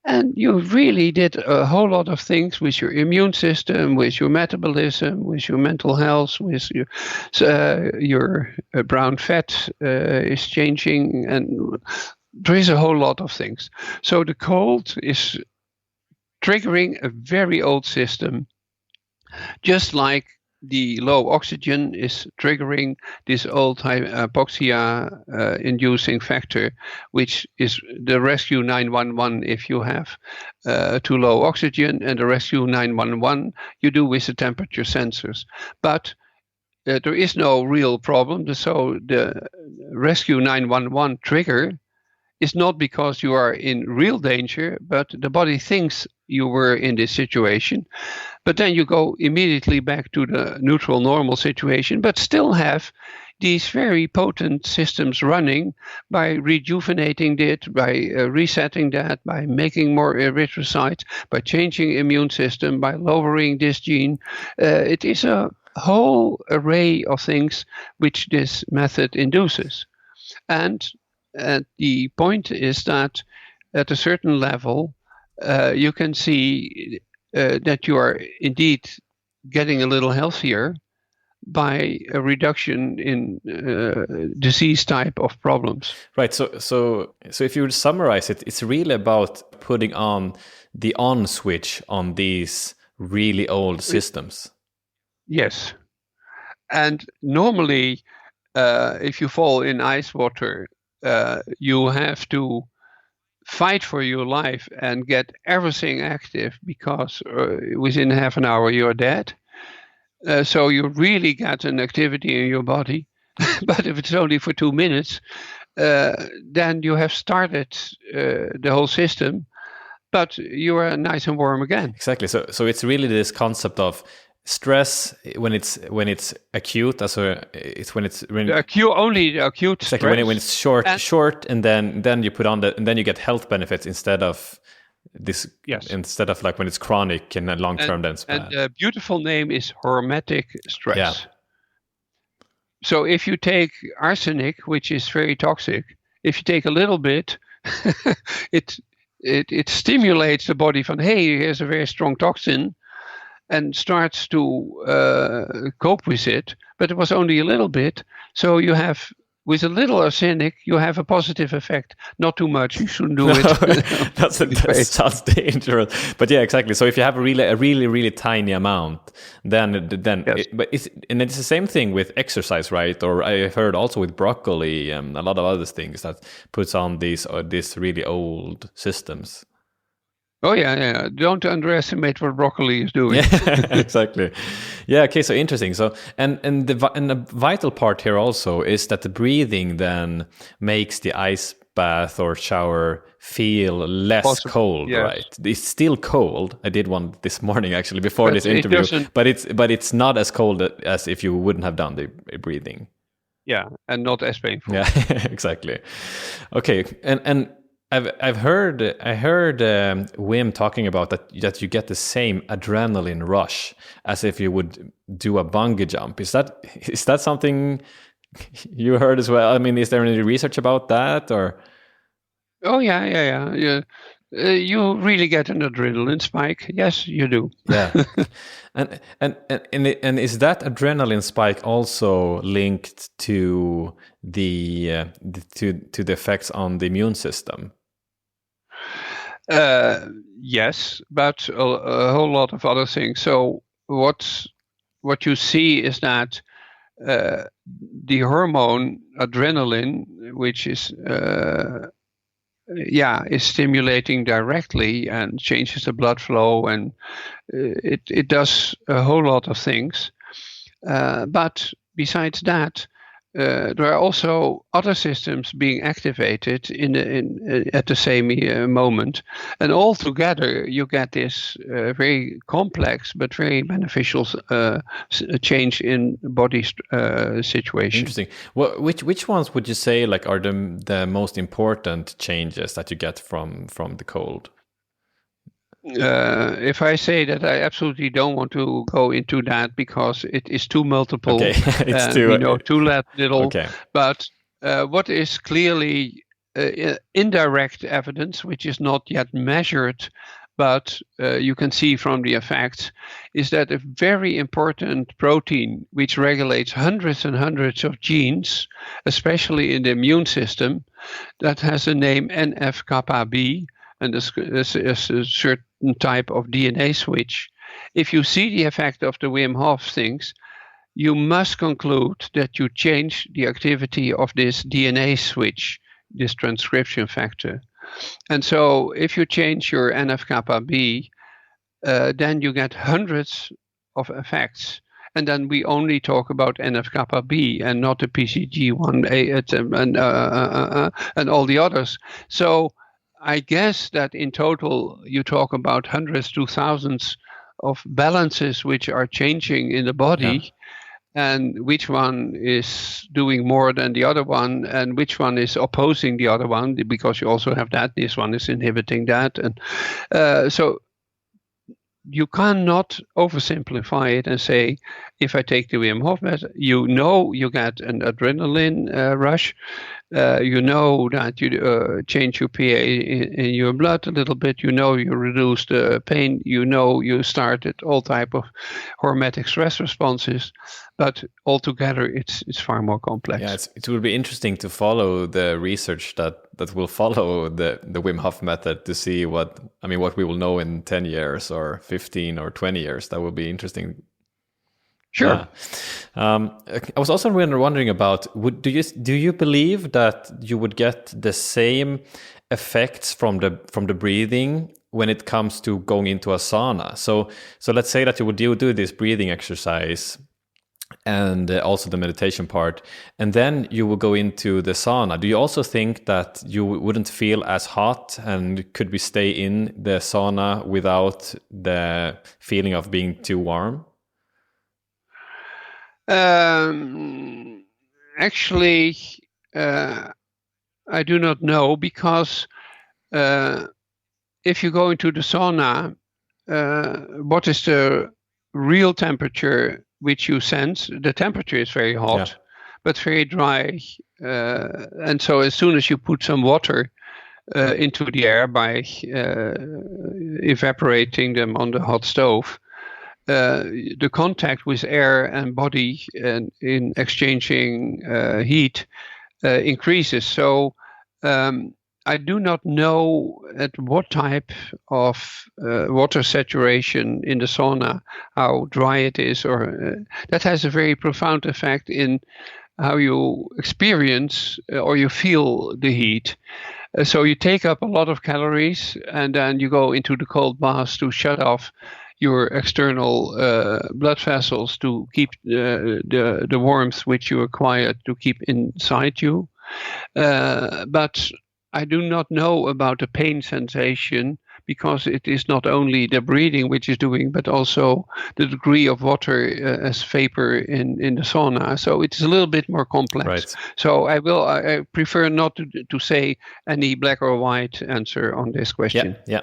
And you really did a whole lot of things with your immune system, with your metabolism, with your mental health, with your brown fat is changing, and there is a whole lot of things. So the cold is triggering a very old system, just like the low oxygen is triggering this old hypoxia inducing factor, which is the rescue 911 if you have too low oxygen, and the rescue 911 you do with the temperature sensors. But there is no real problem. So the rescue 911 trigger is not because you are in real danger, but the body thinks you were in this situation. But then you go immediately back to the neutral, normal situation, but still have these very potent systems running by rejuvenating it, by resetting that, by making more erythrocytes, by changing immune system, by lowering this gene. It is a whole array of things which this method induces. And the point is that at a certain level, you can see that you are indeed getting a little healthier by a reduction in disease type of problems. Right. So if you would summarize it, it's really about putting on the on switch on these really old systems. Yes. And normally, if you fall in ice water, you have to fight for your life and get everything active, because within half an hour you're dead. So you really get an activity in your body. But if it's only for 2 minutes, then you have started the whole system, but you are nice and warm again. Exactly. So it's really this concept of stress when it's acute, it's when it's only acute exactly stress. when it's short, and then you put on and then you get health benefits instead of this. Yes. Instead of like when it's chronic and long term, then it's bad. And the beautiful name is hormetic stress. Yeah. So if you take arsenic, which is very toxic, if you take a little bit, it stimulates the body from, hey, here's a very strong toxin, and starts to cope with it. But it was only a little bit. So you have, with a little arsenic, you have a positive effect. Not too much. You shouldn't do it. That sounds dangerous. But yeah, exactly. So if you have a really tiny amount, then yes. It's the same thing with exercise, right? Or I've heard also with broccoli and a lot of other things that puts on these really old systems. Oh yeah. Don't underestimate what broccoli is doing. Yeah, exactly. Yeah. Okay. So interesting. So and the vital part here also is that the breathing then makes the ice bath or shower feel less cold, yes. Right? It's still cold. I did one this morning actually before this interview, but it's not as cold as if you wouldn't have done the breathing. Yeah, and not as painful. Yeah, exactly. Okay, and I heard Wim talking about that you get the same adrenaline rush as if you would do a bungee jump. Is that something you heard as well? I mean, is there any research about that or? Oh yeah. You really get an adrenaline spike. Yes, you do. Yeah, and is that adrenaline spike also linked to the effects on the immune system? Yes, but a whole lot of other things. So what you see is that the hormone adrenaline, which is stimulating directly and changes the blood flow, and it does a whole lot of things. But besides that, there are also other systems being activated at the same moment, and all together you get this very complex but very beneficial change in body situation. Interesting. Which ones would you say like are the most important changes that you get from the cold? If I say that, I absolutely don't want to go into that because it is too multiple. Okay, it's too too little. Okay. But what is clearly indirect evidence, which is not yet measured, but you can see from the effects, is that a very important protein which regulates hundreds and hundreds of genes, especially in the immune system, that has the name NF-kappa B, and this is a certain type of DNA switch. If you see the effect of the Wim Hof things, you must conclude that you change the activity of this DNA switch, this transcription factor. And so if you change your NF-kappa B, then you get hundreds of effects. And then we only talk about NF-kappa B and not the PCG1A and all the others. So I guess that in total you talk about hundreds to thousands of balances which are changing in the body, and which one is doing more than the other one, and which one is opposing the other one, because you also have that. This one is inhibiting that, and so you cannot oversimplify it and say, if I take the Wim Hof method, you get an adrenaline rush. You know that you change your pH in your blood a little bit. You reduce the pain. You started all type of hormetic stress responses. But altogether, it's far more complex. Yeah, it will be interesting to follow the research that will follow the Wim Hof method to see what we will know in 10 years or 15 or 20 years. That will be interesting. Sure. Yeah. I was also wondering about, do you believe that you would get the same effects from the breathing when it comes to going into a sauna? So let's say that you would do this breathing exercise and also the meditation part, and then you will go into the sauna. Do you also think that you wouldn't feel as hot, and could we stay in the sauna without the feeling of being too warm? Actually, I do not know, because if you go into the sauna, what is the real temperature which you sense? The temperature is very hot, but very dry. And so as soon as you put some water into the air by evaporating them on the hot stove, the contact with air and body and in exchanging heat increases. So I do not know at what type of water saturation in the sauna, how dry it is, or that has a very profound effect in how you experience or you feel the heat. So you take up a lot of calories, and then you go into the cold bath to shut off your external blood vessels to keep the warmth which you acquired to keep inside you. But I do not know about the pain sensation, because it is not only the breathing which is doing, but also the degree of water as vapor in the sauna. So it's a little bit more complex. Right. So I prefer not to say any black or white answer on this question. Yeah.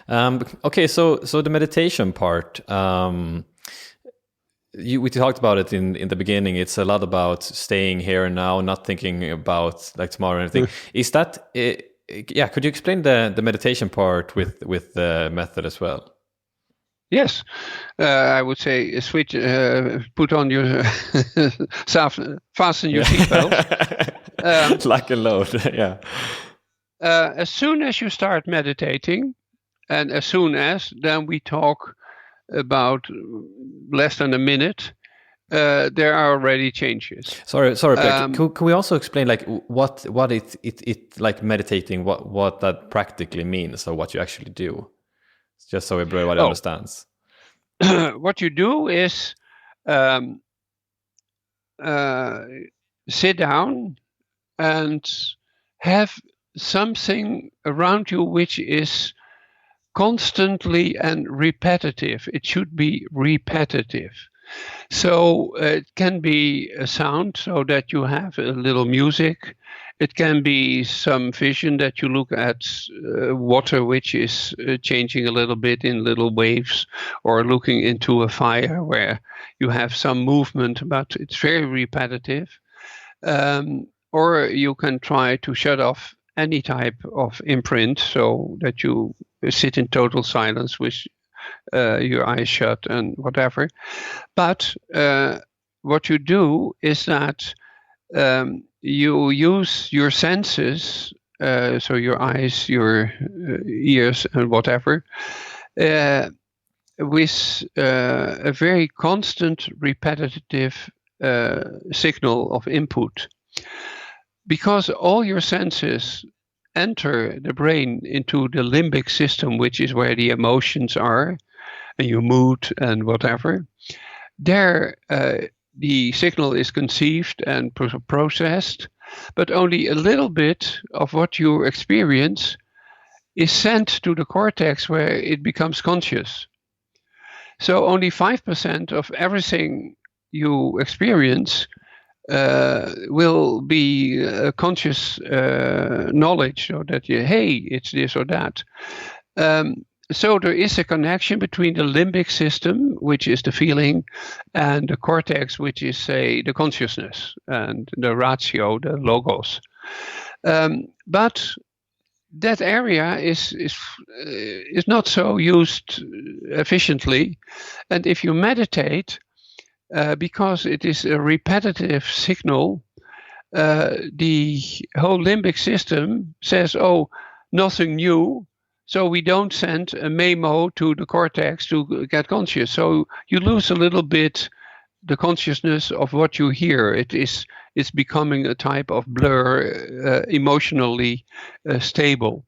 Okay, so the meditation part, we talked about it in the beginning. It's a lot about staying here and now, not thinking about like tomorrow or anything. Is that could you explain the meditation part with the method as well? Yes, I would say switch. Put on your fasten your seatbelt. Lock and load. Yeah. As soon as you start meditating, and then we talk about less than a minute, there are already changes. Sorry, Pierre. Can we also explain like what it like meditating, what that practically means, or what you actually do, just so everybody understands? What you do is sit down and have something around you which is constantly and repetitive. It should be repetitive. So it can be a sound, so that you have a little music. It can be some vision, that you look at water which is changing a little bit in little waves, or looking into a fire where you have some movement, but it's very repetitive. Or you can try to shut off any type of imprint, so that you sit in total silence with your eyes shut and whatever. But what you do is that you use your senses, so your eyes, your ears, and whatever, with a very constant, repetitive signal of input. Because all your senses enter the brain into the limbic system, which is where the emotions are, and your mood and whatever, there the signal is conceived and processed, but only a little bit of what you experience is sent to the cortex, where it becomes conscious. So only 5% of everything you experience will be conscious knowledge, so that hey, it's this or that. So there is a connection between the limbic system, which is the feeling, and the cortex, which is, say, the consciousness, and the ratio, the logos. But that area is not so used efficiently. And if you meditate, because it is a repetitive signal, the whole limbic system says, oh, nothing new. So we don't send a memo to the cortex to get conscious. So you lose a little bit the consciousness of what you hear. It's becoming a type of blur, emotionally stable.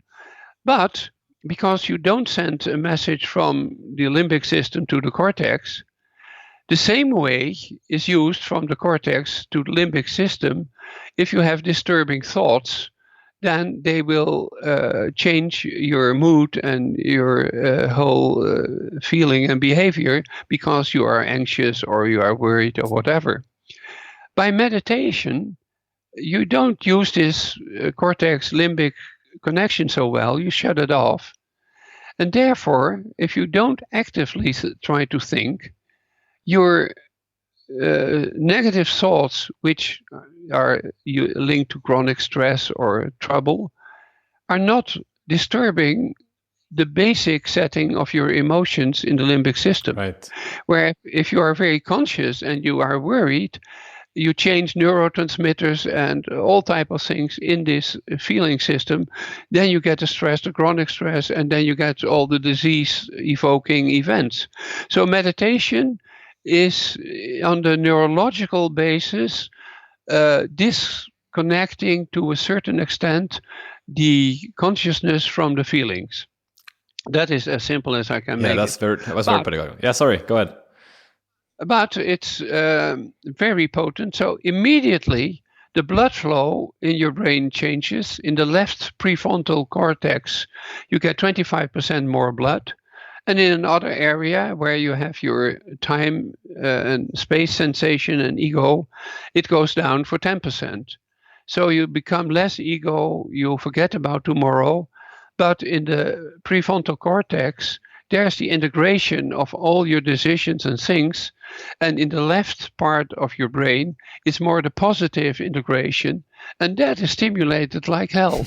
But because you don't send a message from the limbic system to the cortex, the same way is used from the cortex to the limbic system. If you have disturbing thoughts, then they will change your mood and your whole feeling and behavior, because you are anxious or you are worried or whatever. By meditation, you don't use this cortex-limbic connection so well. You shut it off. And therefore, if you don't actively try to think, your negative thoughts, which are linked to chronic stress or trouble, are not disturbing the basic setting of your emotions in the limbic system. Right. Where if you are very conscious and you are worried, you change neurotransmitters and all type of things in this feeling system, then you get the stress, the chronic stress, and then you get all the disease-evoking events. So meditation is, on the neurological basis, disconnecting to a certain extent the consciousness from the feelings. That is as simple as I can make it. That was very pedagogical. Yeah, sorry, go ahead. But it's very potent. So immediately the blood flow in your brain changes. In the left prefrontal cortex, you get 25% more blood. And in another area where you have your time and space sensation and ego, it goes down for 10%. So you become less ego, you forget about tomorrow. But in the prefrontal cortex, there's the integration of all your decisions and things. And in the left part of your brain is more the positive integration. And that is stimulated like hell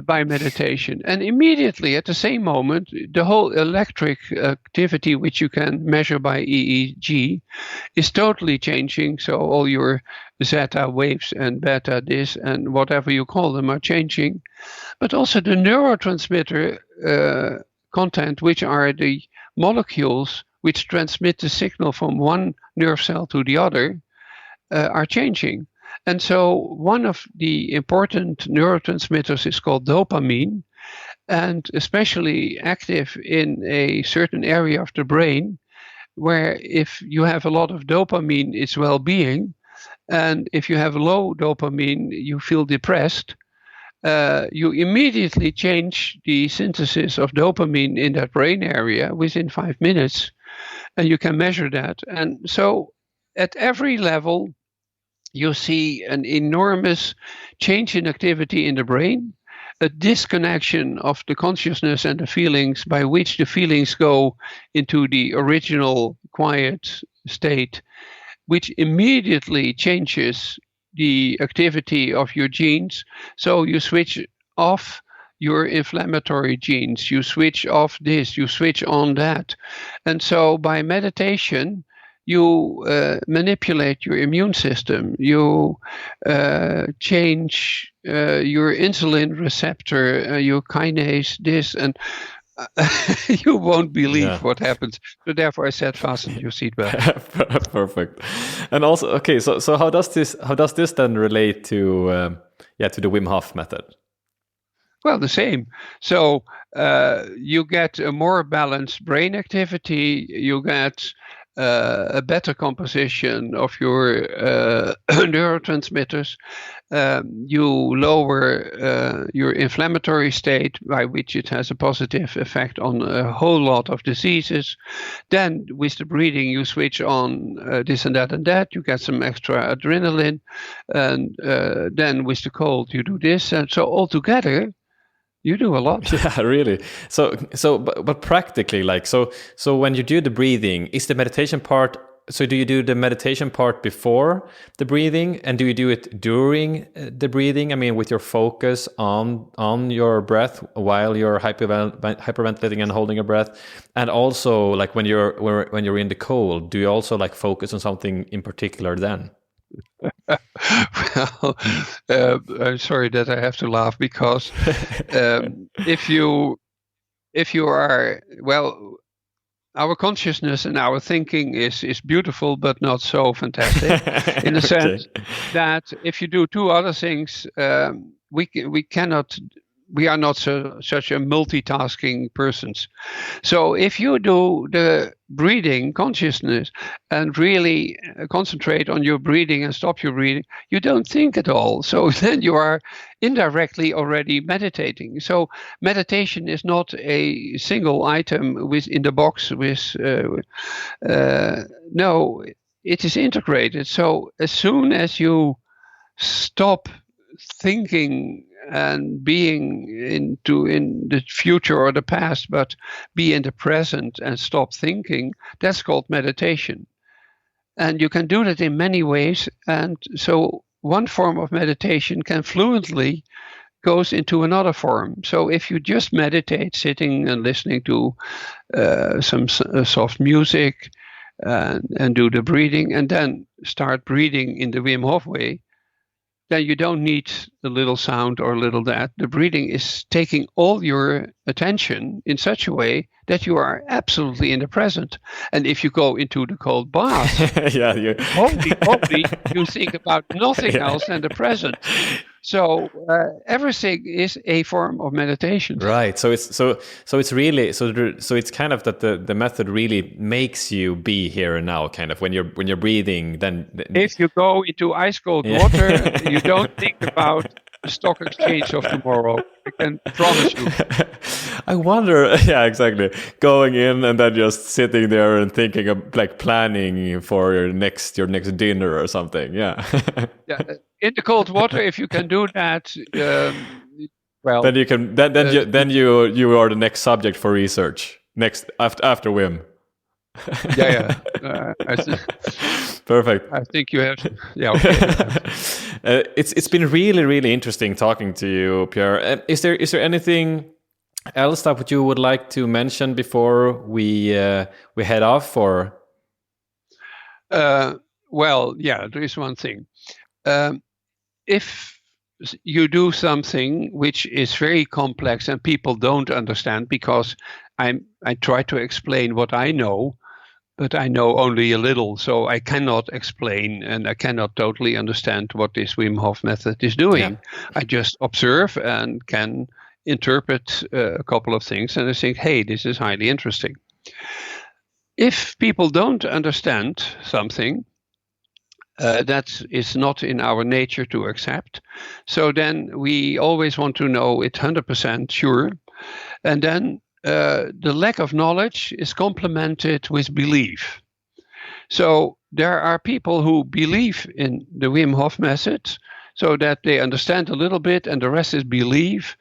by meditation. And immediately at the same moment, the whole electric activity, which you can measure by EEG, is totally changing. So all your zeta waves and beta this and whatever you call them are changing. But also the neurotransmitter content, which are the molecules which transmit the signal from one nerve cell to the other, are changing. And so one of the important neurotransmitters is called dopamine, and especially active in a certain area of the brain, where if you have a lot of dopamine, it's well-being. And if you have low dopamine, you feel depressed. You immediately change the synthesis of dopamine in that brain area within 5 minutes, and you can measure that. And so at every level, you see an enormous change in activity in the brain, a disconnection of the consciousness and the feelings, by which the feelings go into the original quiet state, which immediately changes the activity of your genes. So you switch off your inflammatory genes, you switch off this, you switch on that. And so by meditation, you manipulate your immune system, you change your insulin receptor, your kinase, this, and you won't believe what happens. So therefore I said fasten your seatbelt. Perfect. And also, okay, so how does this then relate to to the Wim Hof method? Well, the same. So you get a more balanced brain activity, you get a better composition of your neurotransmitters. You lower your inflammatory state, by which it has a positive effect on a whole lot of diseases. Then with the breathing, you switch on this and that. You get some extra adrenaline. And then with the cold, you do this. And so altogether, you do a lot. Yeah, really. But practically, like, so when you do the breathing, is the meditation part, so do you do the meditation part before the breathing, and do you do it during the breathing? I mean, with your focus on your breath while you're hyperventilating and holding your breath, and also like when you're in the cold, do you also like focus on something in particular then? Well, I'm sorry that I have to laugh, because if you are, well, our consciousness and our thinking is beautiful, but not so fantastic, in the sense that if you do two other things, we are not such a multitasking persons. So if you do the breathing consciousness and really concentrate on your breathing and stop your breathing, you don't think at all. So then you are indirectly already meditating. So meditation is not a single item in the box with, no, it is integrated. So as soon as you stop thinking and being in the future or the past, but be in the present and stop thinking, that's called meditation. And you can do that in many ways. And so one form of meditation can fluently goes into another form. So if you just meditate, sitting and listening to some soft music and do the breathing, and then start breathing in the Wim Hof way, then you don't need a little sound or a little that. The breathing is taking all your attention in such a way that you are absolutely in the present. And if you go into the cold bath, holy, you think about nothing else than the present. So everything is a form of meditation. Right. So it's really so it's kind of that the method really makes you be here and now. Kind of when you're breathing. Then if you go into ice cold water, you don't think about the stock exchange of tomorrow. I can promise you. I wonder. Yeah, exactly. Going in and then just sitting there and thinking of like planning for your next dinner or something. Yeah. Yeah. In the cold water, if you can do that, well, then you can. Then you are the next subject for research. Next after Wim. Yeah. Perfect. I think you have. Yeah. Okay. It's been really, really interesting talking to you, Pierre. Is there anything else that you would like to mention before we head off? Or well, yeah, there is one thing. If you do something which is very complex and people don't understand, because I try to explain what I know, but I know only a little, so I cannot explain and I cannot totally understand what this Wim Hof method is doing. Yeah. I just observe and can interpret a couple of things, and I think, hey, this is highly interesting. If people don't understand something, that is not in our nature to accept. So then we always want to know it 100% sure. And then the lack of knowledge is complemented with belief. So there are people who believe in the Wim Hof method so that they understand a little bit and the rest is belief.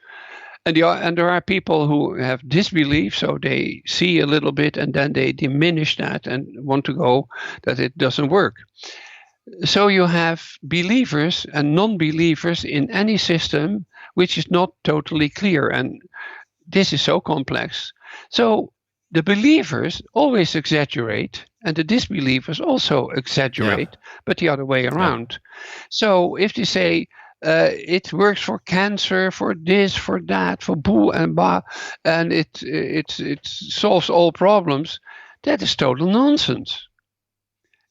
And there are people who have disbelief, so they see a little bit and then they diminish that and want to go that it doesn't work. So you have believers and non-believers in any system, which is not totally clear. And this is so complex. So the believers always exaggerate and the disbelievers also exaggerate, but the other way around. Yeah. So if they say it works for cancer, for this, for that, for boo and ba, and it solves all problems, that is total nonsense.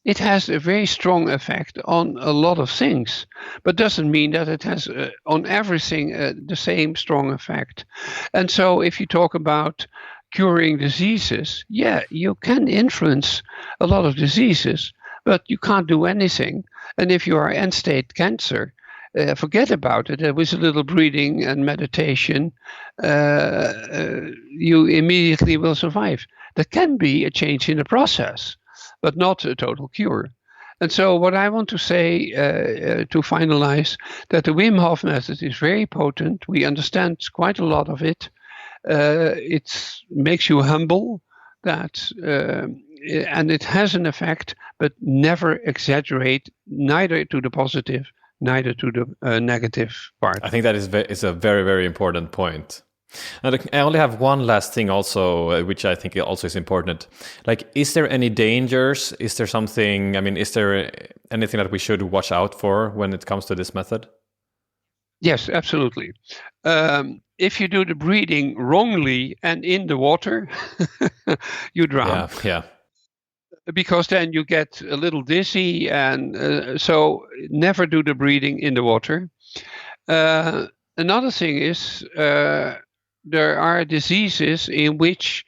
It has a very strong effect on a lot of things, but doesn't mean that it has on everything the same strong effect. And so if you talk about curing diseases, yeah, you can influence a lot of diseases, but you can't do anything. And if you are end-stage cancer, forget about it. With a little breathing and meditation, you immediately will survive. There can be a change in the process, but not a total cure. And so what I want to say to finalize, that the Wim Hof method is very potent. We understand quite a lot of it. It makes you humble, that and it has an effect, but never exaggerate, neither to the positive, neither to the negative part. I think that is a very, very important point. And I only have one last thing also, which I think also is important. Like, is there any dangers? Is there something, I mean, is there anything that we should watch out for when it comes to this method? Yes, absolutely. If you do the breathing wrongly and in the water, you drown. Yeah. Because then you get a little dizzy, and so never do the breathing in the water. Another thing is there are diseases in which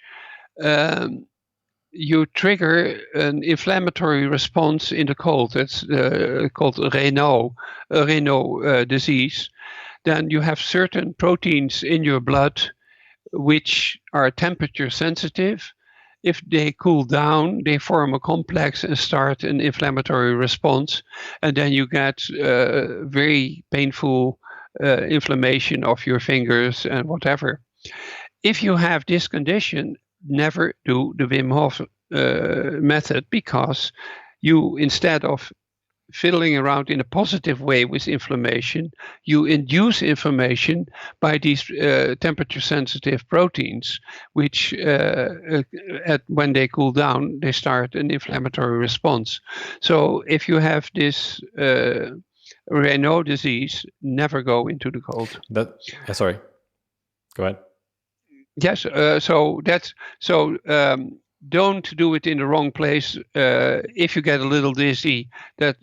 you trigger an inflammatory response in the cold. That's called Raynaud disease. Then you have certain proteins in your blood which are temperature sensitive. If they cool down, they form a complex and start an inflammatory response. And then you get very painful inflammation of your fingers and whatever. If you have this condition, never do the Wim Hof method, because you, instead of fiddling around in a positive way with inflammation, you induce inflammation by these temperature sensitive proteins, which when they cool down, they start an inflammatory response. So if you have this Raynaud disease, never go into the cold. Sorry, go ahead. Yes, don't do it in the wrong place. If you get a little dizzy,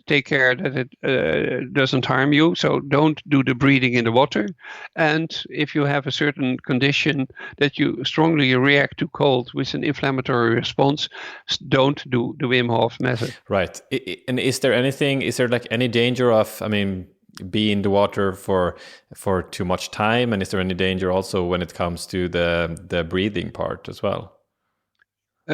take care that it doesn't harm you. So don't do the breathing in the water. And if you have a certain condition that you strongly react to cold with an inflammatory response, don't do the Wim Hof method. Right. And is there like any danger of, be in the water for too much time? And is there any danger also when it comes to the breathing part as well?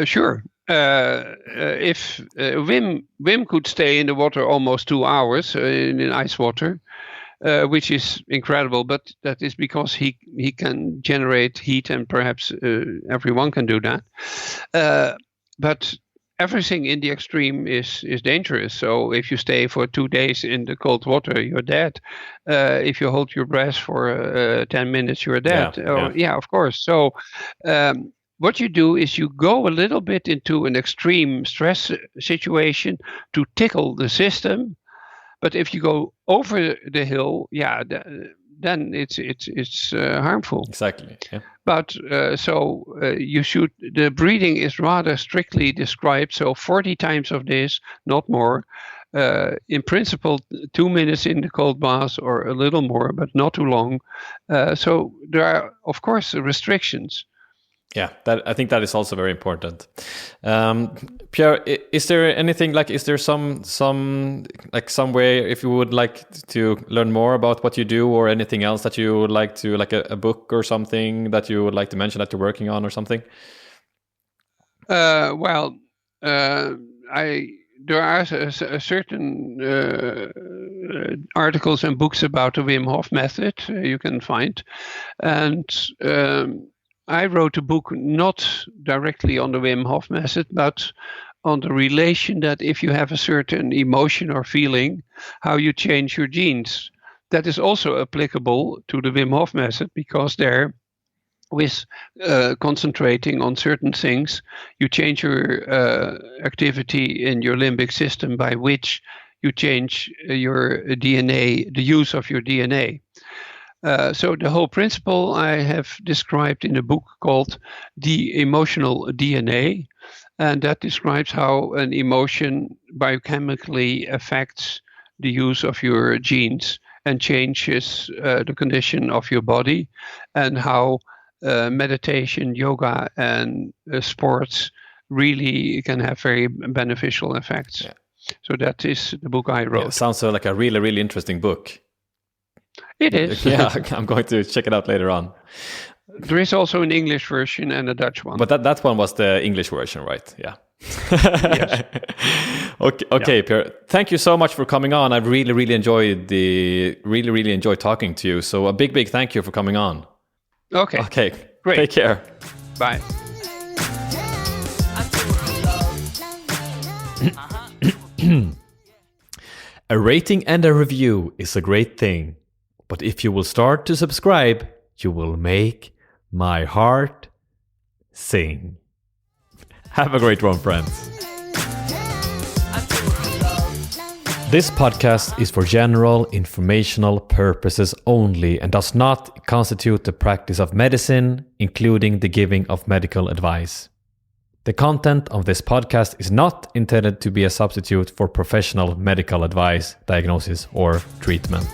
Sure. If Wim could stay in the water almost 2 hours in ice water, which is incredible, but that is because he can generate heat, and perhaps everyone can do that. But everything in the extreme is dangerous. So if you stay for 2 days in the cold water, you're dead. If you hold your breath for 10 minutes, you're dead. Yeah, of course. So what you do is you go a little bit into an extreme stress situation to tickle the system. But if you go over the hill, then it's harmful. Exactly. Yeah. But the breathing is rather strictly described. So 40 times of this, not more. In principle, 2 minutes in the cold bath or a little more, but not too long. So there are, of course, restrictions. Yeah, I think that is also very important. Pierre, is there anything is there some way, if you would like to learn more about what you do, or anything else that you would like to, a book or something that you would like to mention that you're working on or something? There are certain articles and books about the Wim Hof Method you can find, and I wrote a book not directly on the Wim Hof Method, but on the relation that if you have a certain emotion or feeling, how you change your genes. That is also applicable to the Wim Hof Method, because there, with concentrating on certain things, you change your activity in your limbic system, by which you change your DNA, the use of your DNA. So the whole principle I have described in a book called The Emotional DNA, and that describes how an emotion biochemically affects the use of your genes and changes the condition of your body, and how meditation, yoga, and sports really can have very beneficial effects. Yeah. So that is the book I wrote. Yeah, sounds like a really, really interesting book. It is. Yeah, I'm going to check it out later on. There is also an English version and a Dutch one. But that one was the English version, right? Yeah. Yes. Okay, yeah. Pierre. Thank you so much for coming on. I've really enjoyed talking to you. So a big thank you for coming on. Okay. Great. Take care. Bye. A rating and a review is a great thing, but if you will start to subscribe, you will make my heart sing. Have a great one, friends. This podcast is for general informational purposes only and does not constitute the practice of medicine, including the giving of medical advice. The content of this podcast is not intended to be a substitute for professional medical advice, diagnosis, or treatment.